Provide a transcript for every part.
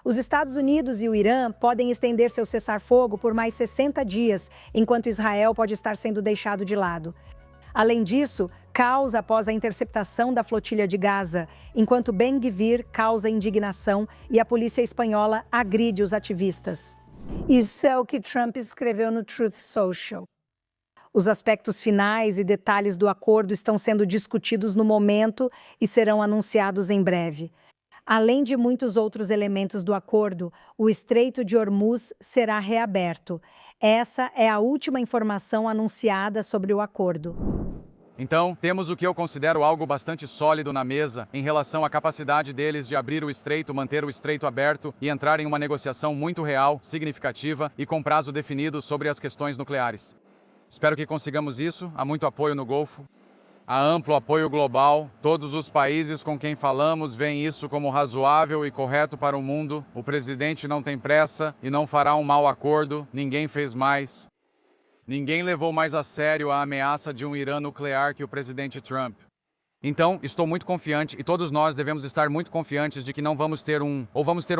Os Estados Unidos e o Irã podem estender seu cessar-fogo por mais 60 dias, enquanto Israel pode estar sendo deixado de lado. Além disso, caos após a interceptação da flotilha de Gaza, enquanto Ben-Gvir causa indignação e a polícia espanhola agride os ativistas. Isso é o que Trump escreveu no Truth Social. Os aspectos finais e detalhes do acordo estão sendo discutidos no momento e serão anunciados em breve. Além de muitos outros elementos do acordo, o Estreito de Hormuz será reaberto. Essa é a última informação anunciada sobre o acordo. Então, temos o que eu considero algo bastante sólido na mesa em relação à capacidade deles de abrir o estreito, manter o estreito aberto e entrar em uma negociação muito real, significativa e com prazo definido sobre as questões nucleares. Espero que consigamos isso. Há muito apoio no Golfo. Há amplo apoio global. Todos os países com quem falamos veem isso como razoável e correto para o mundo. O presidente não tem pressa e não fará um mau acordo. Ninguém fez mais. Ninguém levou mais a sério a ameaça de um Irã nuclear que o presidente Trump. Então, estou muito confiante e todos nós devemos estar muito confiantes de que não vamos ter um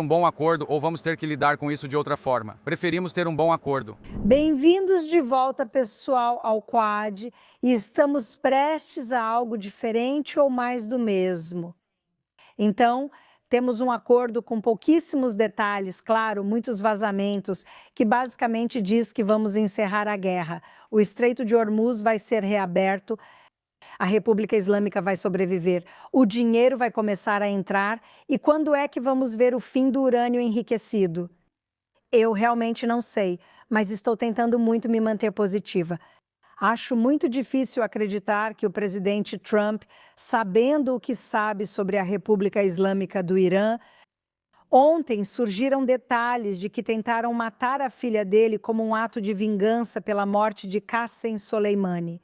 bom acordo ou vamos ter que lidar com isso de outra forma. Preferimos ter um bom acordo. Bem-vindos de volta, pessoal, ao Quad. E estamos prestes a algo diferente ou mais do mesmo. Então, temos um acordo com pouquíssimos detalhes, claro, muitos vazamentos, que basicamente diz que vamos encerrar a guerra. O Estreito de Hormuz vai ser reaberto. A República Islâmica vai sobreviver, o dinheiro vai começar a entrar e quando é que vamos ver o fim do urânio enriquecido? Eu realmente não sei, mas estou tentando muito me manter positiva. Acho muito difícil acreditar que o presidente Trump, sabendo o que sabe sobre a República Islâmica do Irã, ontem surgiram detalhes de que tentaram matar a filha dele como um ato de vingança pela morte de Qassem Soleimani.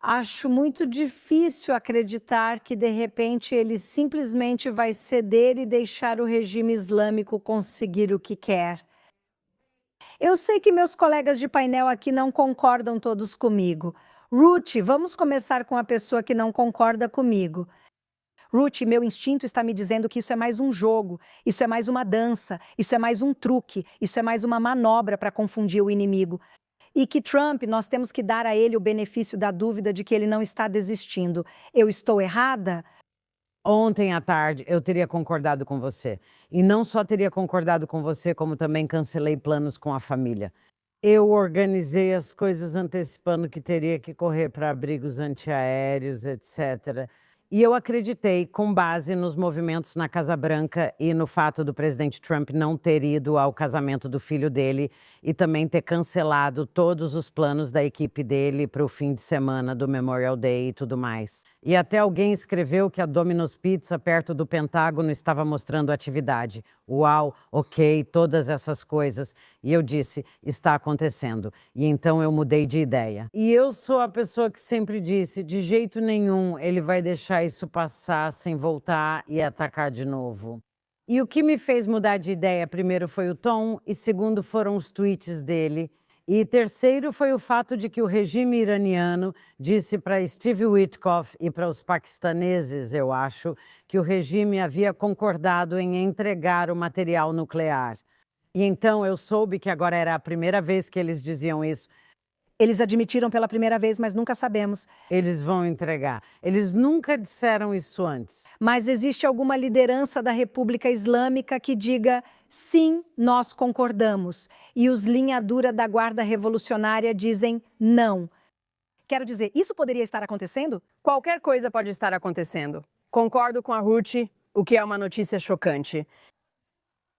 Acho muito difícil acreditar que, de repente, ele simplesmente vai ceder e deixar o regime islâmico conseguir o que quer. Eu sei que meus colegas de painel aqui não concordam todos comigo. Ruth, vamos começar com a pessoa que não concorda comigo. Ruth, meu instinto está me dizendo que isso é mais um jogo, isso é mais uma dança, isso é mais um truque, isso é mais uma manobra para confundir o inimigo. E que Trump, nós temos que dar a ele o benefício da dúvida de que ele não está desistindo. Eu estou errada? Ontem à tarde eu teria concordado com você. E não só teria concordado com você, como também cancelei planos com a família. Eu organizei as coisas antecipando que teria que correr para abrigos antiaéreos, etc. E eu acreditei, com base nos movimentos na Casa Branca e no fato do presidente Trump não ter ido ao casamento do filho dele e também ter cancelado todos os planos da equipe dele para o fim de semana do Memorial Day e tudo mais. E até alguém escreveu que a Domino's Pizza, perto do Pentágono, estava mostrando atividade. Uau, ok, todas essas coisas. E eu disse, está acontecendo. E então eu mudei de ideia. E eu sou a pessoa que sempre disse, de jeito nenhum ele vai deixar isso passar sem voltar e atacar de novo. E o que me fez mudar de ideia, primeiro foi o tom, e segundo foram os tweets dele. E terceiro foi o fato de que o regime iraniano disse para Steve Witkoff e para os paquistaneses, eu acho, que o regime havia concordado em entregar o material nuclear. E então eu soube que agora era a primeira vez que eles diziam isso. Eles admitiram pela primeira vez, mas nunca sabemos. Eles vão entregar. Eles nunca disseram isso antes. Mas existe alguma liderança da República Islâmica que diga, sim, nós concordamos. E os linha dura da Guarda Revolucionária dizem não. Quero dizer, isso poderia estar acontecendo? Qualquer coisa pode estar acontecendo. Concordo com a Ruth, o que é uma notícia chocante.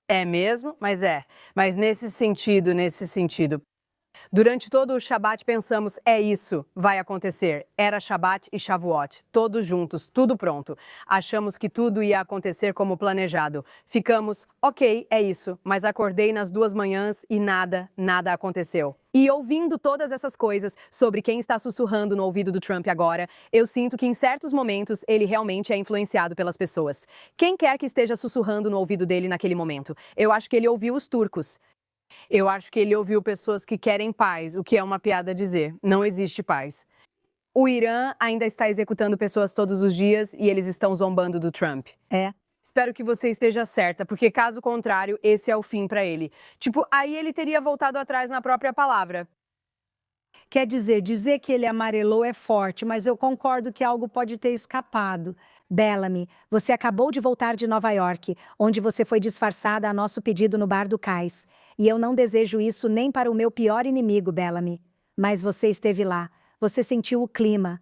É mesmo? Mas é. Mas nesse sentido. Durante todo o Shabat pensamos, é isso, vai acontecer. Era Shabat e Shavuot, todos juntos, tudo pronto. Achamos que tudo ia acontecer como planejado. Ficamos, ok, é isso, mas acordei nas 2 manhãs e nada aconteceu. E ouvindo todas essas coisas sobre quem está sussurrando no ouvido do Trump agora, eu sinto que em certos momentos ele realmente é influenciado pelas pessoas. Quem quer que esteja sussurrando no ouvido dele naquele momento? Eu acho que ele ouviu os turcos. Eu acho que ele ouviu pessoas que querem paz, o que é uma piada dizer. Não existe paz. O Irã ainda está executando pessoas todos os dias e eles estão zombando do Trump. É. Espero que você esteja certa, porque caso contrário, esse é o fim para ele. Tipo, aí ele teria voltado atrás na própria palavra. Quer dizer que ele amarelou é forte, mas eu concordo que algo pode ter escapado. Bellamy, você acabou de voltar de Nova York, onde você foi disfarçada a nosso pedido no bar do cais. E eu não desejo isso nem para o meu pior inimigo, Bellamy. Mas você esteve lá. Você sentiu o clima.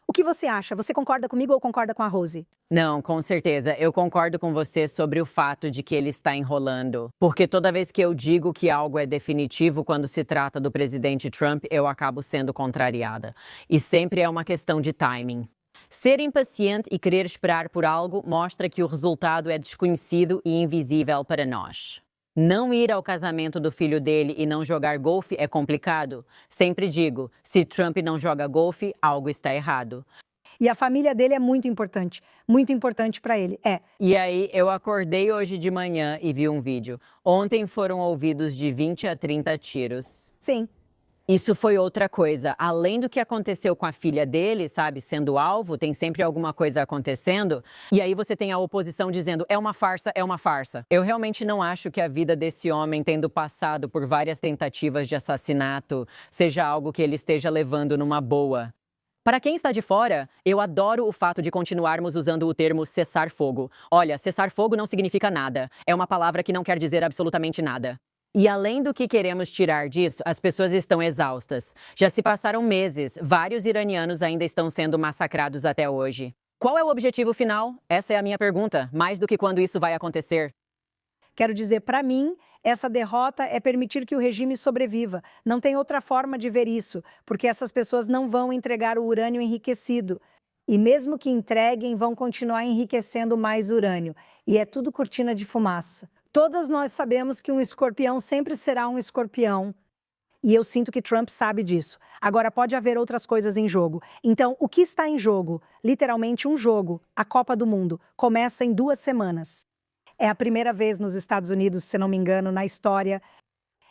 O que você acha? Você concorda comigo ou concorda com a Rose? Não, com certeza. Eu concordo com você sobre o fato de que ele está enrolando. Porque toda vez que eu digo que algo é definitivo quando se trata do presidente Trump, eu acabo sendo contrariada. E sempre é uma questão de timing. Ser impaciente e querer esperar por algo mostra que o resultado é desconhecido e invisível para nós. Não ir ao casamento do filho dele e não jogar golfe é complicado. Sempre digo, se Trump não joga golfe, algo está errado. E a família dele é muito importante para ele. E aí, eu acordei hoje de manhã e vi um vídeo. Ontem foram ouvidos de 20 a 30 tiros. Sim. Isso foi outra coisa. Além do que aconteceu com a filha dele, sabe, sendo alvo, tem sempre alguma coisa acontecendo. E aí você tem a oposição dizendo, é uma farsa, é uma farsa. Eu realmente não acho que a vida desse homem, tendo passado por várias tentativas de assassinato, seja algo que ele esteja levando numa boa. Para quem está de fora, eu adoro o fato de continuarmos usando o termo cessar fogo. Olha, cessar fogo não significa nada. É uma palavra que não quer dizer absolutamente nada. E além do que queremos tirar disso, as pessoas estão exaustas. Já se passaram meses, vários iranianos ainda estão sendo massacrados até hoje. Qual é o objetivo final? Essa é a minha pergunta, mais do que quando isso vai acontecer. Quero dizer, para mim, essa derrota é permitir que o regime sobreviva. Não tem outra forma de ver isso, porque essas pessoas não vão entregar o urânio enriquecido. E mesmo que entreguem, vão continuar enriquecendo mais urânio. E é tudo cortina de fumaça. Todas nós sabemos que um escorpião sempre será um escorpião. E eu sinto que Trump sabe disso. Agora, pode haver outras coisas em jogo. Então, o que está em jogo? Literalmente um jogo. A Copa do Mundo. Começa em 2 semanas. É a primeira vez nos Estados Unidos, se não me engano, na história.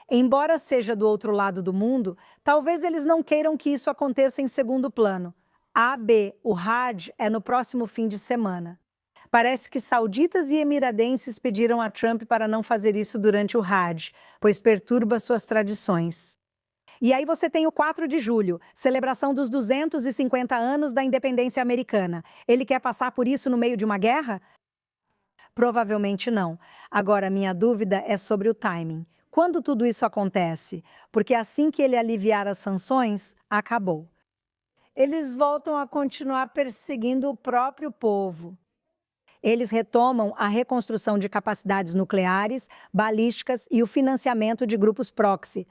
Embora seja do outro lado do mundo, talvez eles não queiram que isso aconteça em segundo plano. O Hajj é no próximo fim de semana. Parece que sauditas e emiradenses pediram a Trump para não fazer isso durante o Hajj, pois perturba suas tradições. E aí você tem o 4 de julho, celebração dos 250 anos da independência americana. Ele quer passar por isso no meio de uma guerra? Provavelmente não. Agora, minha dúvida é sobre o timing. Quando tudo isso acontece? Porque assim que ele aliviar as sanções, acabou. Eles voltam a continuar perseguindo o próprio povo. Eles retomam a reconstrução de capacidades nucleares, balísticas e o financiamento de grupos proxy.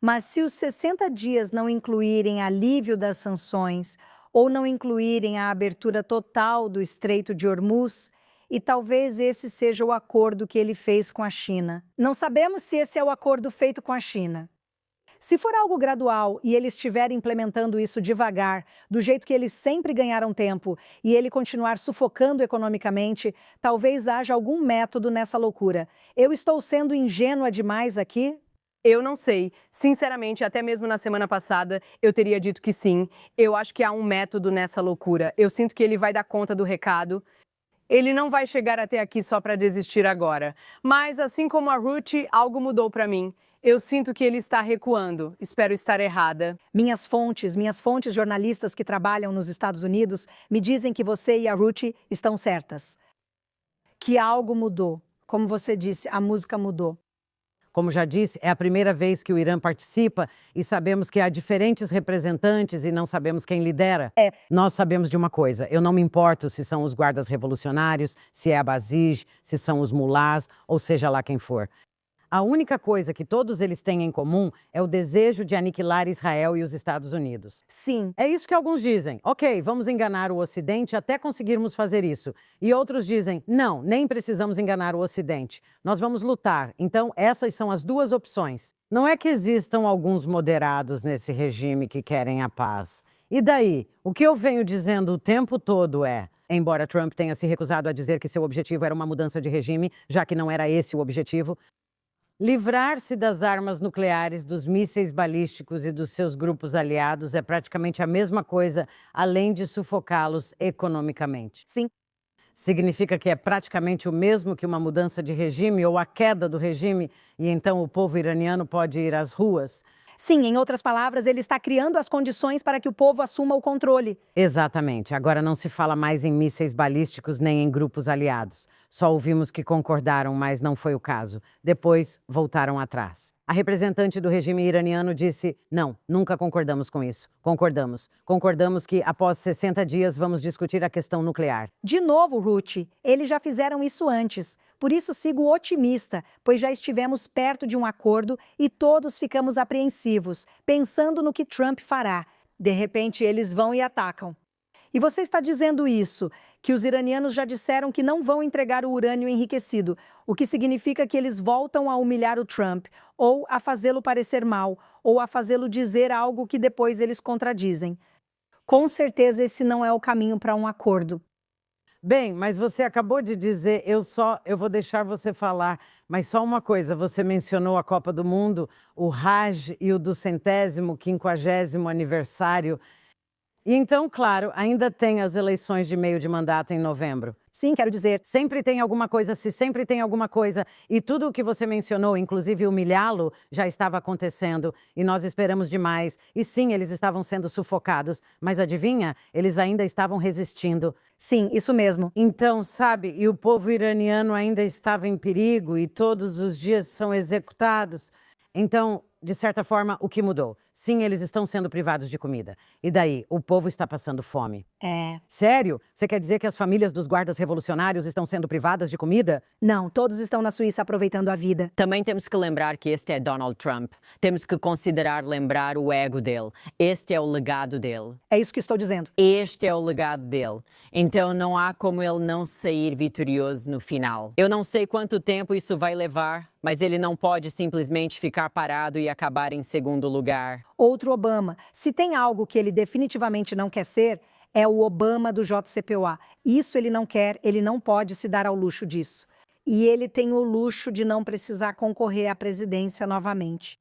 Mas se os 60 dias não incluírem alívio das sanções ou não incluírem a abertura total do Estreito de Hormuz, e talvez esse seja o acordo que ele fez com a China. Não sabemos se esse é o acordo feito com a China. Se for algo gradual e ele estiver implementando isso devagar, do jeito que eles sempre ganharam tempo, e ele continuar sufocando economicamente, talvez haja algum método nessa loucura. Eu estou sendo ingênua demais aqui? Eu não sei. Sinceramente, até mesmo na semana passada, eu teria dito que sim. Eu acho que há um método nessa loucura. Eu sinto que ele vai dar conta do recado. Ele não vai chegar até aqui só para desistir agora. Mas, assim como a Ruth, algo mudou para mim. Eu sinto que ele está recuando. Espero estar errada. Minhas fontes jornalistas que trabalham nos Estados Unidos me dizem que você e a Ruth estão certas. Que algo mudou. Como você disse, a música mudou. Como já disse, é a primeira vez que o Irã participa e sabemos que há diferentes representantes e não sabemos quem lidera. Nós sabemos de uma coisa, eu não me importo se são os guardas revolucionários, se é a Basij, se são os mulás, ou seja lá quem for. A única coisa que todos eles têm em comum é o desejo de aniquilar Israel e os Estados Unidos. Sim. É isso que alguns dizem. Ok, vamos enganar o Ocidente até conseguirmos fazer isso. E outros dizem, não, nem precisamos enganar o Ocidente. Nós vamos lutar. Então, essas são as duas opções. Não é que existam alguns moderados nesse regime que querem a paz. E daí? O que eu venho dizendo o tempo todo é, embora Trump tenha se recusado a dizer que seu objetivo era uma mudança de regime, já que não era esse o objetivo, livrar-se das armas nucleares, dos mísseis balísticos e dos seus grupos aliados é praticamente a mesma coisa, além de sufocá-los economicamente. Sim. significa que é praticamente o mesmo que uma mudança de regime ou a queda do regime, e então o povo iraniano pode ir às ruas? Sim, em outras palavras, ele está criando as condições para que o povo assuma o controle. Exatamente. Agora não se fala mais em mísseis balísticos nem em grupos aliados. Só ouvimos que concordaram, mas não foi o caso. Depois, voltaram atrás. A representante do regime iraniano disse: não, nunca concordamos com isso. Concordamos. Concordamos que, após 60 dias, vamos discutir a questão nuclear. De novo, Ruth, eles já fizeram isso antes. Por isso sigo otimista, pois já estivemos perto de um acordo e todos ficamos apreensivos, pensando no que Trump fará. De repente, eles vão e atacam. E você está dizendo isso, que os iranianos já disseram que não vão entregar o urânio enriquecido, o que significa que eles voltam a humilhar o Trump, ou a fazê-lo parecer mal, ou a fazê-lo dizer algo que depois eles contradizem. Com certeza esse não é o caminho para um acordo. Bem, mas você acabou de dizer, eu vou deixar você falar, mas só uma coisa, você mencionou a Copa do Mundo, o Hajj e o 250º aniversário. E então, claro, ainda tem as eleições de meio de mandato em novembro. Sim, quero dizer, Sempre tem alguma coisa, se sempre tem alguma coisa. E tudo o que você mencionou, inclusive humilhá-lo, já estava acontecendo. E nós esperamos demais. E sim, eles estavam sendo sufocados. Mas adivinha? Eles ainda estavam resistindo. sim, isso mesmo. Então, sabe, e o povo iraniano ainda estava em perigo e todos os dias são executados. Então, de certa forma, o que mudou? Sim, eles estão sendo privados de comida. E daí, o povo está passando fome. É. Sério? Você quer dizer que as famílias dos guardas revolucionários estão sendo privadas de comida? Não, todos estão na Suíça aproveitando a vida. Também temos que lembrar que este é Donald Trump. Temos que considerar lembrar o ego dele. Este é o legado dele. É isso que estou dizendo. Este é o legado dele. Então não há como ele não sair vitorioso no final. Eu não sei quanto tempo isso vai levar, mas ele não pode simplesmente ficar parado e acabar em segundo lugar. Outro Obama. Se tem algo que ele definitivamente não quer ser, é o Obama do JCPOA. Isso ele não quer, ele não pode se dar ao luxo disso. E ele tem o luxo de não precisar concorrer à presidência novamente.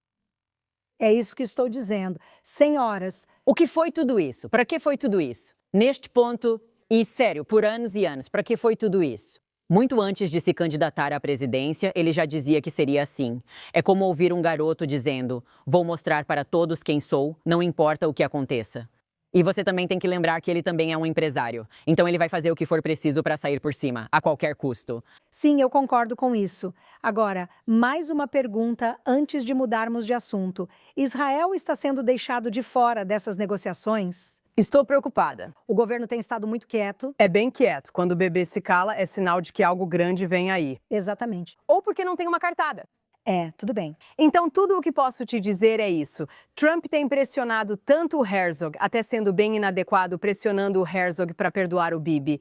É isso que estou dizendo. Senhoras, O que foi tudo isso? Para que foi tudo isso? Neste ponto, e sério, por anos e anos, para que foi tudo isso? Muito antes de se candidatar à presidência, ele já dizia que seria assim. É como ouvir um garoto dizendo: vou mostrar para todos quem sou, não importa o que aconteça. E você também tem que lembrar que ele também é um empresário. Então ele vai fazer o que for preciso para sair por cima, a qualquer custo. sim, eu concordo com isso. Agora, mais uma pergunta antes de mudarmos de assunto. Israel está sendo deixado de fora dessas negociações? Estou preocupada. O governo tem estado muito quieto. É bem quieto. Quando o bebê se cala, é sinal de que algo grande vem aí. Exatamente. Ou porque não tem uma cartada. É, tudo bem. Então, tudo o que posso te dizer é isso. Trump tem pressionado tanto o Herzog, até sendo bem inadequado, pressionando o Herzog para perdoar o Bibi.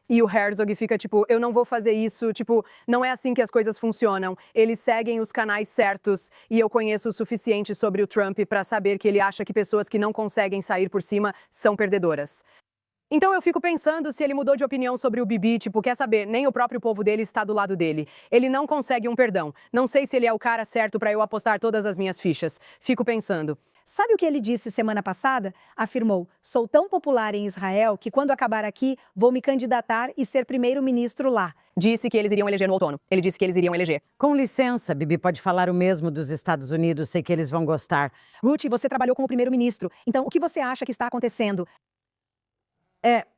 E o Herzog fica tipo, eu não vou fazer isso, tipo, não é assim que as coisas funcionam. Eles seguem os canais certos e eu conheço o suficiente sobre o Trump para saber que ele acha que pessoas que não conseguem sair por cima são perdedoras. Então eu fico pensando se ele mudou de opinião sobre o Bibi, tipo, quer saber, nem o próprio povo dele está do lado dele. Ele não consegue um perdão. Não sei se ele é o cara certo para eu apostar todas as minhas fichas. Fico pensando. Sabe o que ele disse semana passada? Afirmou: sou tão popular em Israel que quando acabar aqui, vou me candidatar e ser primeiro-ministro lá. Disse que eles iriam eleger no outono. Ele disse que eles iriam eleger. Com licença, Bibi pode falar o mesmo dos Estados Unidos, sei que eles vão gostar. Ruth, você trabalhou como primeiro-ministro. Então, o que você acha que está acontecendo?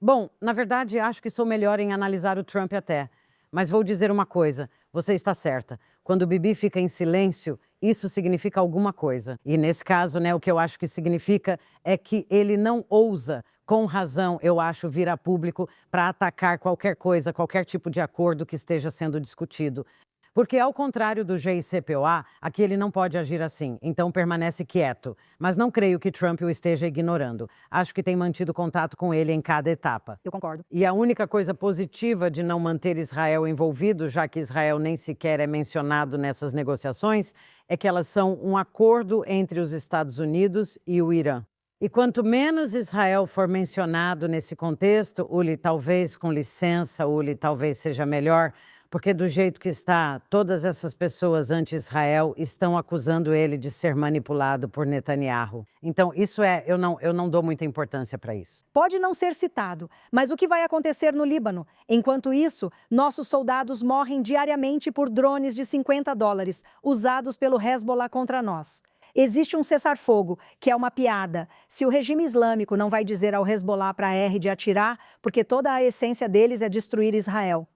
Bom, na verdade, acho que sou melhor em analisar o Trump até. Mas vou dizer uma coisa, você está certa. Quando o Bibi fica em silêncio, isso significa alguma coisa. E nesse caso, né, o que eu acho que significa é que ele não ousa, com razão, eu acho, vir a público para atacar qualquer coisa, qualquer tipo de acordo que esteja sendo discutido. Porque, ao contrário do JCPOA, aqui ele não pode agir assim, então permanece quieto. Mas não creio que Trump o esteja ignorando. Acho que tem mantido contato com ele em cada etapa. Eu concordo. E a única coisa positiva de não manter Israel envolvido, já que Israel nem sequer é mencionado nessas negociações, é que elas são um acordo entre os Estados Unidos e o Irã. E quanto menos Israel for mencionado nesse contexto, Uli, talvez, com licença, Uli, talvez seja melhor, porque do jeito que está, todas essas pessoas anti-Israel estão acusando ele de ser manipulado por Netanyahu. Então, eu não dou muita importância para isso. Pode não ser citado, mas o que vai acontecer no Líbano? Enquanto isso, nossos soldados morrem diariamente por drones de $50 usados pelo Hezbollah contra nós. Existe um cessar-fogo, que é uma piada. Se o regime islâmico não vai dizer ao Hezbollah para R de atirar, porque toda a essência deles é destruir Israel.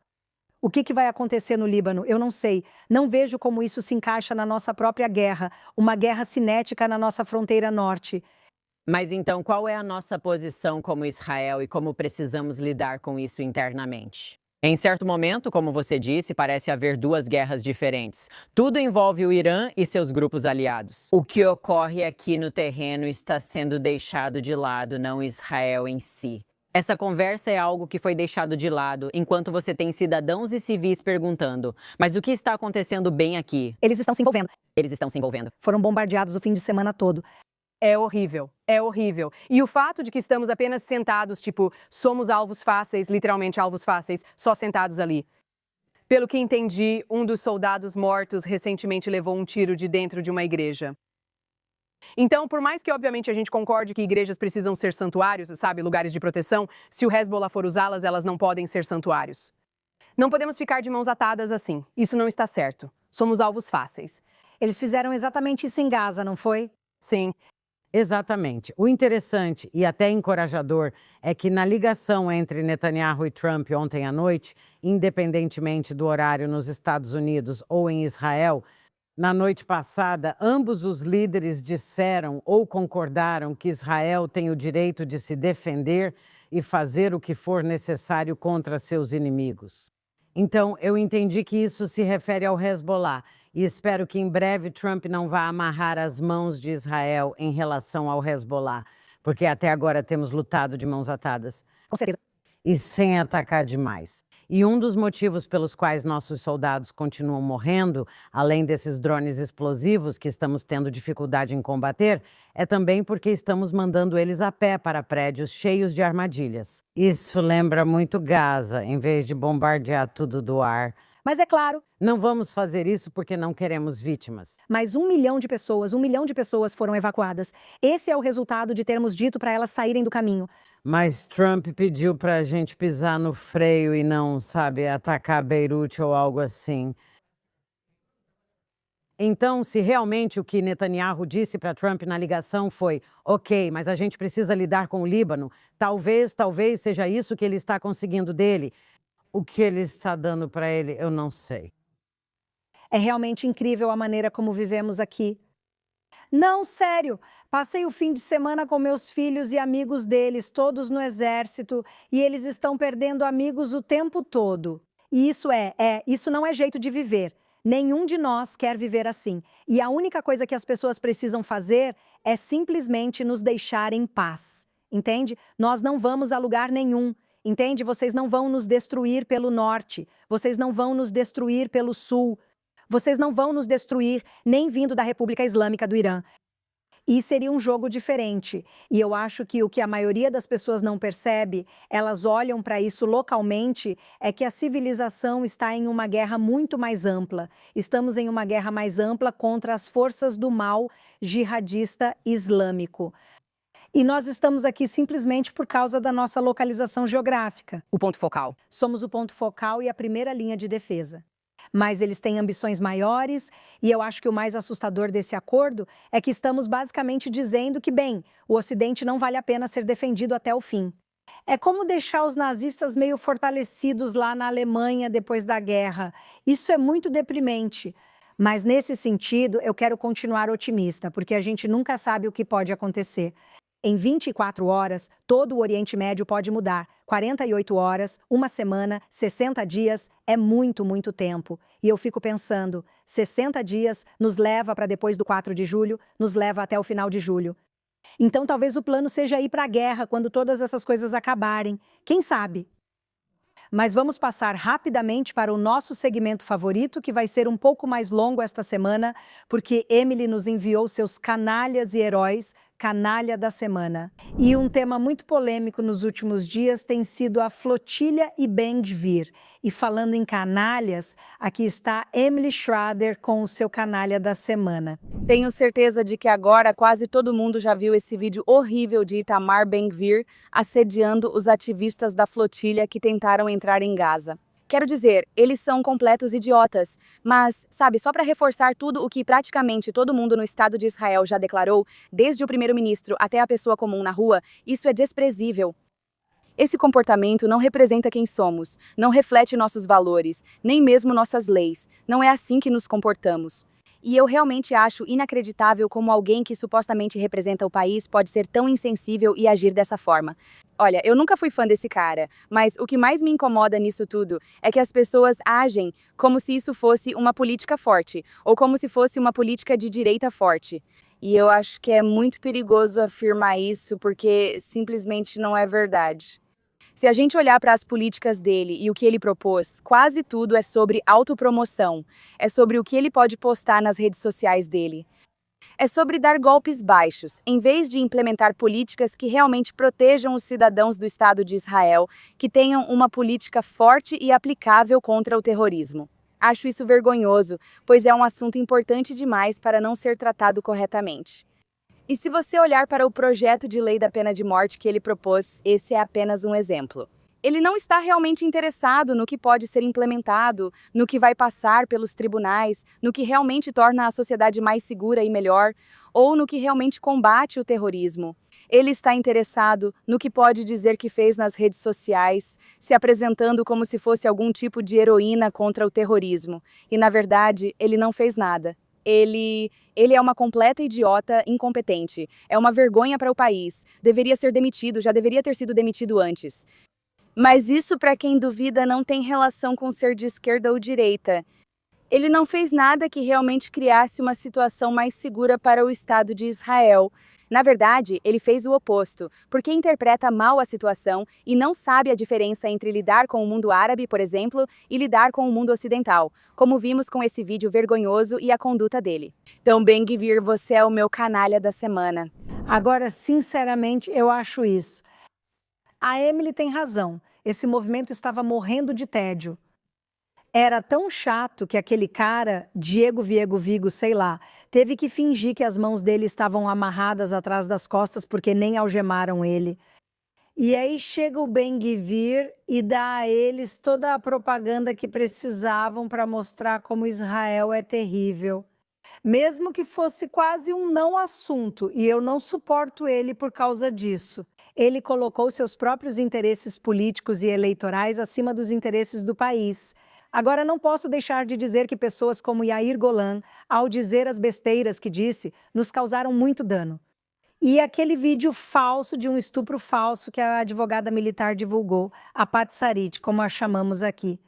O que vai acontecer no Líbano? Eu não sei. Não vejo como isso se encaixa na nossa própria guerra, uma guerra cinética na nossa fronteira norte. Mas então, qual é a nossa posição como Israel e como precisamos lidar com isso internamente? Em certo momento, como você disse, parece haver duas guerras diferentes. Tudo envolve o Irã e seus grupos aliados. O que ocorre aqui no terreno está sendo deixado de lado, não Israel em si. Essa conversa é algo que foi deixado de lado, enquanto você tem cidadãos e civis perguntando: mas o que está acontecendo bem aqui? Eles estão se envolvendo. Eles estão se envolvendo. Foram bombardeados o fim de semana todo. É horrível, é horrível. E o fato de que estamos apenas sentados, tipo, somos alvos fáceis, literalmente alvos fáceis, só sentados ali. Pelo que entendi, um dos soldados mortos recentemente levou um tiro de dentro de uma igreja. Então, por mais que obviamente a gente concorde que igrejas precisam ser santuários, sabe, lugares de proteção, se o Hezbollah for usá-las, elas não podem ser santuários. Não podemos ficar de mãos atadas assim. Isso não está certo. Somos alvos fáceis. Eles fizeram exatamente isso em Gaza, não foi? Sim. Exatamente. O interessante e até encorajador é que na ligação entre Netanyahu e Trump ontem à noite, independentemente do horário nos Estados Unidos ou em Israel, na noite passada, ambos os líderes disseram ou concordaram que Israel tem o direito de se defender e fazer o que for necessário contra seus inimigos. Então, eu entendi que isso se refere ao Hezbollah e espero que em breve Trump não vá amarrar as mãos de Israel em relação ao Hezbollah, porque até agora temos lutado de mãos atadas. Com certeza. E sem atacar demais. E um dos motivos pelos quais nossos soldados continuam morrendo, além desses drones explosivos que estamos tendo dificuldade em combater, é também porque estamos mandando eles a pé para prédios cheios de armadilhas. Isso lembra muito Gaza, em vez de bombardear tudo do ar. Mas é claro. Não vamos fazer isso porque não queremos vítimas. Mas 1 milhão de pessoas foram evacuadas. Esse é o resultado de termos dito para elas saírem do caminho. Mas Trump pediu para a gente pisar no freio e não, sabe, atacar Beirute ou algo assim. Então, se realmente o que Netanyahu disse para Trump na ligação foi ok, mas a gente precisa lidar com o Líbano, talvez seja isso que ele está conseguindo dele. O que ele está dando para ele, eu não sei. É realmente incrível a maneira como vivemos aqui. Não, sério. Passei o fim de semana com meus filhos e amigos deles, todos no exército, e eles estão perdendo amigos o tempo todo. E isso não é jeito de viver. Nenhum de nós quer viver assim. E a única coisa que as pessoas precisam fazer é simplesmente nos deixar em paz. Entende? Nós não vamos a lugar nenhum. Entende? Vocês não vão nos destruir pelo norte. Vocês não vão nos destruir pelo sul. Vocês não vão nos destruir nem vindo da República Islâmica do Irã. E seria um jogo diferente. E eu acho que o que a maioria das pessoas não percebe, elas olham para isso localmente, é que a civilização está em uma guerra muito mais ampla. Estamos em uma guerra mais ampla contra as forças do mal jihadista islâmico. E nós estamos aqui simplesmente por causa da nossa localização geográfica. O ponto focal. Somos o ponto focal e a primeira linha de defesa. Mas eles têm ambições maiores e eu acho que o mais assustador desse acordo é que estamos basicamente dizendo que, bem, o Ocidente não vale a pena ser defendido até o fim. É como deixar os nazistas meio fortalecidos lá na Alemanha depois da guerra. Isso é muito deprimente. Mas nesse sentido, eu quero continuar otimista, porque a gente nunca sabe o que pode acontecer. Em 24 horas, todo o Oriente Médio pode mudar. 48 horas, uma semana, 60 dias é muito, muito tempo. E eu fico pensando, 60 dias nos leva para depois do 4 de julho, nos leva até o final de julho. Então talvez o plano seja ir para a guerra quando todas essas coisas acabarem. Quem sabe? Mas vamos passar rapidamente para o nosso segmento favorito, que vai ser um pouco mais longo esta semana, porque Emily nos enviou seus canalhas e heróis canalha da semana. E um tema muito polêmico nos últimos dias tem sido a flotilha e Ben-Gvir. E falando em canalhas, aqui está Emily Schrader com o seu canalha da semana. Tenho certeza de que agora quase todo mundo já viu esse vídeo horrível de Itamar Ben-Gvir assediando os ativistas da flotilha que tentaram entrar em Gaza. Quero dizer, eles são completos idiotas, mas, sabe, só para reforçar tudo o que praticamente todo mundo no Estado de Israel já declarou, desde o primeiro-ministro até a pessoa comum na rua, isso é desprezível. Esse comportamento não representa quem somos, não reflete nossos valores, nem mesmo nossas leis. Não é assim que nos comportamos. E eu realmente acho inacreditável como alguém que supostamente representa o país pode ser tão insensível e agir dessa forma. Olha, eu nunca fui fã desse cara, mas o que mais me incomoda nisso tudo é que as pessoas agem como se isso fosse uma política forte, ou como se fosse uma política de direita forte. E eu acho que é muito perigoso afirmar isso porque simplesmente não é verdade. Se a gente olhar para as políticas dele e o que ele propôs, quase tudo é sobre autopromoção. É sobre o que ele pode postar nas redes sociais dele. É sobre dar golpes baixos, em vez de implementar políticas que realmente protejam os cidadãos do Estado de Israel, que tenham uma política forte e aplicável contra o terrorismo. Acho isso vergonhoso, pois é um assunto importante demais para não ser tratado corretamente. E se você olhar para o projeto de lei da pena de morte que ele propôs, esse é apenas um exemplo. Ele não está realmente interessado no que pode ser implementado, no que vai passar pelos tribunais, no que realmente torna a sociedade mais segura e melhor, ou no que realmente combate o terrorismo. Ele está interessado no que pode dizer que fez nas redes sociais, se apresentando como se fosse algum tipo de heroína contra o terrorismo. E, na verdade, ele não fez nada. Ele é uma completa idiota incompetente. É uma vergonha para o país. Deveria ser demitido, já deveria ter sido demitido antes. Mas isso, para quem duvida, não tem relação com ser de esquerda ou direita. Ele não fez nada que realmente criasse uma situação mais segura para o Estado de Israel. Na verdade, ele fez o oposto, porque interpreta mal a situação e não sabe a diferença entre lidar com o mundo árabe, por exemplo, e lidar com o mundo ocidental, como vimos com esse vídeo vergonhoso e a conduta dele. Então, Ben-Gvir, você é o meu canalha da semana. Agora, sinceramente, eu acho isso. A Emily tem razão. Esse movimento estava morrendo de tédio. Era tão chato que aquele cara, Diego Viego Vigo, sei lá, teve que fingir que as mãos dele estavam amarradas atrás das costas porque nem algemaram ele. E aí chega o Ben-Gvir e dá a eles toda a propaganda que precisavam para mostrar como Israel é terrível. Mesmo que fosse quase um não assunto, e eu não suporto ele por causa disso. Ele colocou seus próprios interesses políticos e eleitorais acima dos interesses do país. Agora, não posso deixar de dizer que pessoas como Yair Golan, ao dizer as besteiras que disse, nos causaram muito dano. E aquele vídeo falso de um estupro falso que a advogada militar divulgou, a Pat Sarit, como a chamamos aqui.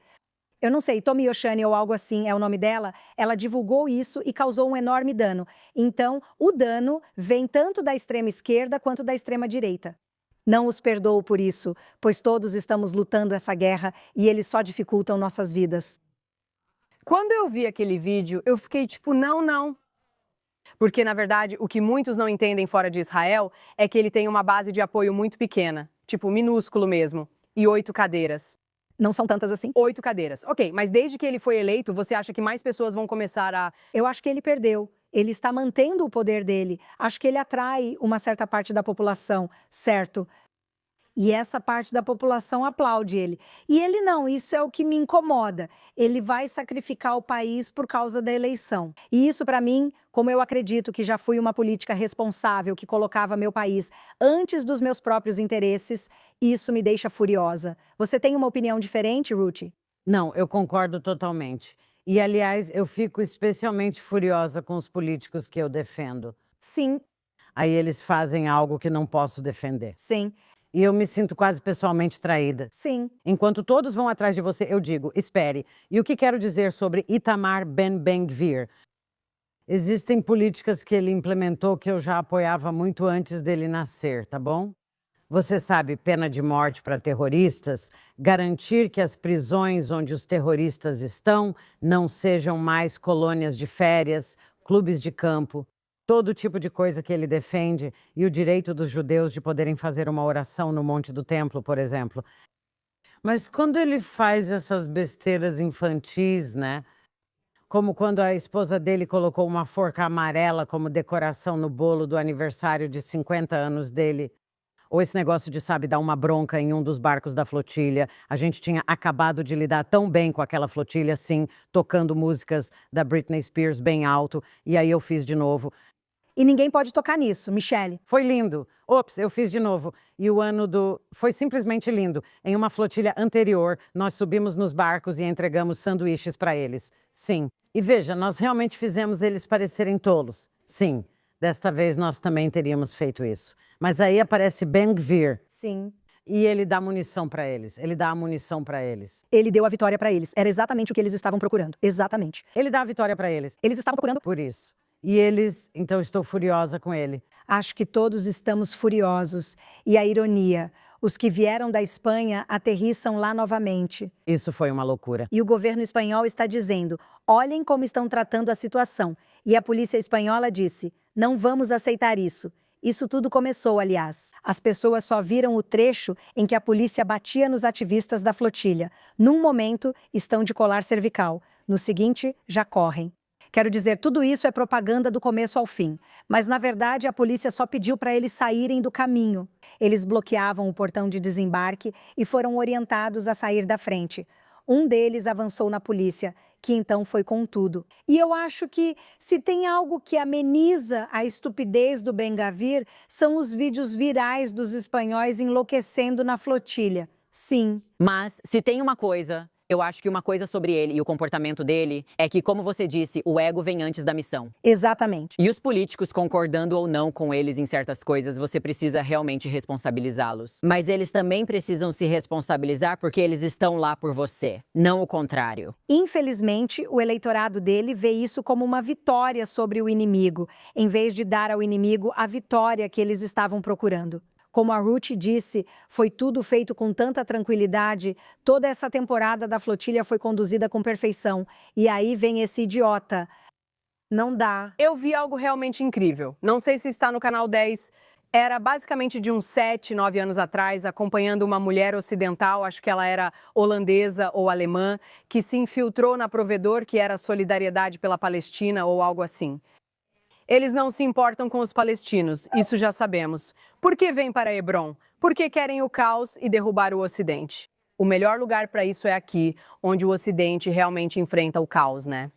Eu não sei, Tomi Yoshani ou algo assim é o nome dela, ela divulgou isso e causou um enorme dano. Então, o dano vem tanto da extrema esquerda quanto da extrema direita. Não os perdoo por isso, pois todos estamos lutando essa guerra e eles só dificultam nossas vidas. Quando eu vi aquele vídeo, eu fiquei tipo, não. Porque, na verdade, o que muitos não entendem fora de Israel é que ele tem uma base de apoio muito pequena, tipo minúsculo mesmo, e 8 cadeiras. Não são tantas assim? 8 cadeiras. Ok, mas desde que ele foi eleito, você acha que mais pessoas vão começar a... Eu acho que ele perdeu. Ele está mantendo o poder dele. Acho que ele atrai uma certa parte da população, certo? E essa parte da população aplaude ele. E ele não, isso é o que me incomoda. Ele vai sacrificar o país por causa da eleição. E isso, para mim, como eu acredito que já fui uma política responsável que colocava meu país antes dos meus próprios interesses, isso me deixa furiosa. Você tem uma opinião diferente, Ruth? Não, eu concordo totalmente. E, aliás, eu fico especialmente furiosa com os políticos que eu defendo. Sim. Aí eles fazem algo que não posso defender. Sim. E eu me sinto quase pessoalmente traída. Sim. Enquanto todos vão atrás de você, eu digo, espere. E o que quero dizer sobre Itamar Ben-Gvir? Existem políticas que ele implementou que eu já apoiava muito antes dele nascer, tá bom? Você sabe, pena de morte para terroristas, garantir que as prisões onde os terroristas estão não sejam mais colônias de férias, clubes de campo. todo tipo de coisa que ele defende e o direito dos judeus de poderem fazer uma oração no Monte do Templo, por exemplo. Mas quando ele faz essas besteiras infantis, né? Como quando a esposa dele colocou uma forca amarela como decoração no bolo do aniversário de 50 anos dele. Ou esse negócio de, sabe, dar uma bronca em um dos barcos da flotilha. A gente tinha acabado de lidar tão bem com aquela flotilha, assim, tocando músicas da Britney Spears bem alto. E aí eu fiz de novo. E ninguém pode tocar nisso, Michele. Foi lindo. Ops, eu fiz de novo. E o ano do... Foi simplesmente lindo. Em uma flotilha anterior, nós subimos nos barcos e entregamos sanduíches para eles. Sim. E veja, nós realmente fizemos eles parecerem tolos. Sim. Desta vez nós também teríamos feito isso. Mas aí aparece Ben-Gvir. Sim. E ele dá munição para eles. Ele dá a munição para eles. Ele deu a vitória para eles. Era exatamente o que eles estavam procurando. Exatamente. Ele dá a vitória para eles. Eles estavam procurando Por isso. E eles... Então estou furiosa com ele. Acho que todos estamos furiosos. E a ironia, os que vieram da Espanha aterrissam lá novamente. Isso foi uma loucura. E o governo espanhol está dizendo, olhem como estão tratando a situação. E a polícia espanhola disse, não vamos aceitar isso. Isso tudo começou, aliás. As pessoas só viram o trecho em que a polícia batia nos ativistas da flotilha. Num momento, estão de colar cervical. No seguinte, já correm. Quero dizer, tudo isso é propaganda do começo ao fim. Mas, na verdade, a polícia só pediu para eles saírem do caminho. Eles bloqueavam o portão de desembarque e foram orientados a sair da frente. Um deles avançou na polícia, que então foi com tudo. E eu acho que, se tem algo que ameniza a estupidez do Ben-Gvir, são os vídeos virais dos espanhóis enlouquecendo na flotilha. Sim. Mas, se tem uma coisa, eu acho que uma coisa sobre ele e o comportamento dele é que, como você disse, o ego vem antes da missão. Exatamente. E os políticos, concordando ou não com eles em certas coisas, você precisa realmente responsabilizá-los. Mas eles também precisam se responsabilizar porque eles estão lá por você, não o contrário. Infelizmente, o eleitorado dele vê isso como uma vitória sobre o inimigo, em vez de dar ao inimigo a vitória que eles estavam procurando. Como a Ruth disse, foi tudo feito com tanta tranquilidade, toda essa temporada da flotilha foi conduzida com perfeição. E aí vem esse idiota. Não dá. Eu vi algo realmente incrível. Não sei se está no canal 10. Era basicamente de uns 7, 9 anos atrás, acompanhando uma mulher ocidental, acho que ela era holandesa ou alemã, que se infiltrou na Provedor, que era Solidariedade pela Palestina ou algo assim. Eles não se importam com os palestinos, isso já sabemos. Por que vêm para Hebron? Porque querem o caos e derrubar o Ocidente. O melhor lugar para isso é aqui, onde o Ocidente realmente enfrenta o caos, né?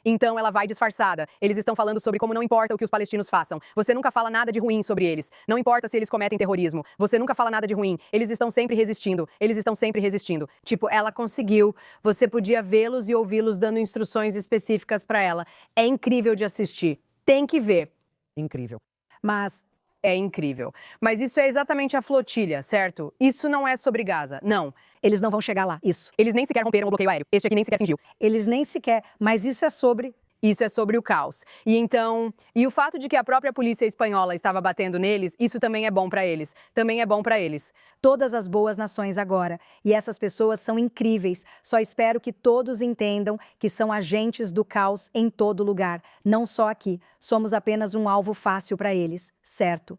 Então ela vai disfarçada. Eles estão falando sobre como não importa o que os palestinos façam. Você nunca fala nada de ruim sobre eles. Não importa se eles cometem terrorismo. Você nunca fala nada de ruim. Eles estão sempre resistindo. Eles estão sempre resistindo. Tipo, ela conseguiu. Você podia vê-los e ouvi-los dando instruções específicas para ela. É incrível de assistir. Tem que ver. Incrível. Mas É incrível. Mas isso é exatamente a flotilha, certo? Isso não é sobre Gaza. Não. eles não vão chegar lá. Isso. Eles nem sequer romperam o bloqueio aéreo. Este aqui nem sequer fingiu. Eles nem sequer. Mas isso é sobre. Isso é sobre o caos. E o fato de que a própria polícia espanhola estava batendo neles, isso também é bom para eles. Também é bom para eles. Todas as boas nações agora. E essas pessoas são incríveis. Só espero que todos entendam que são agentes do caos em todo lugar. Não só aqui. Somos apenas um alvo fácil para eles. Certo.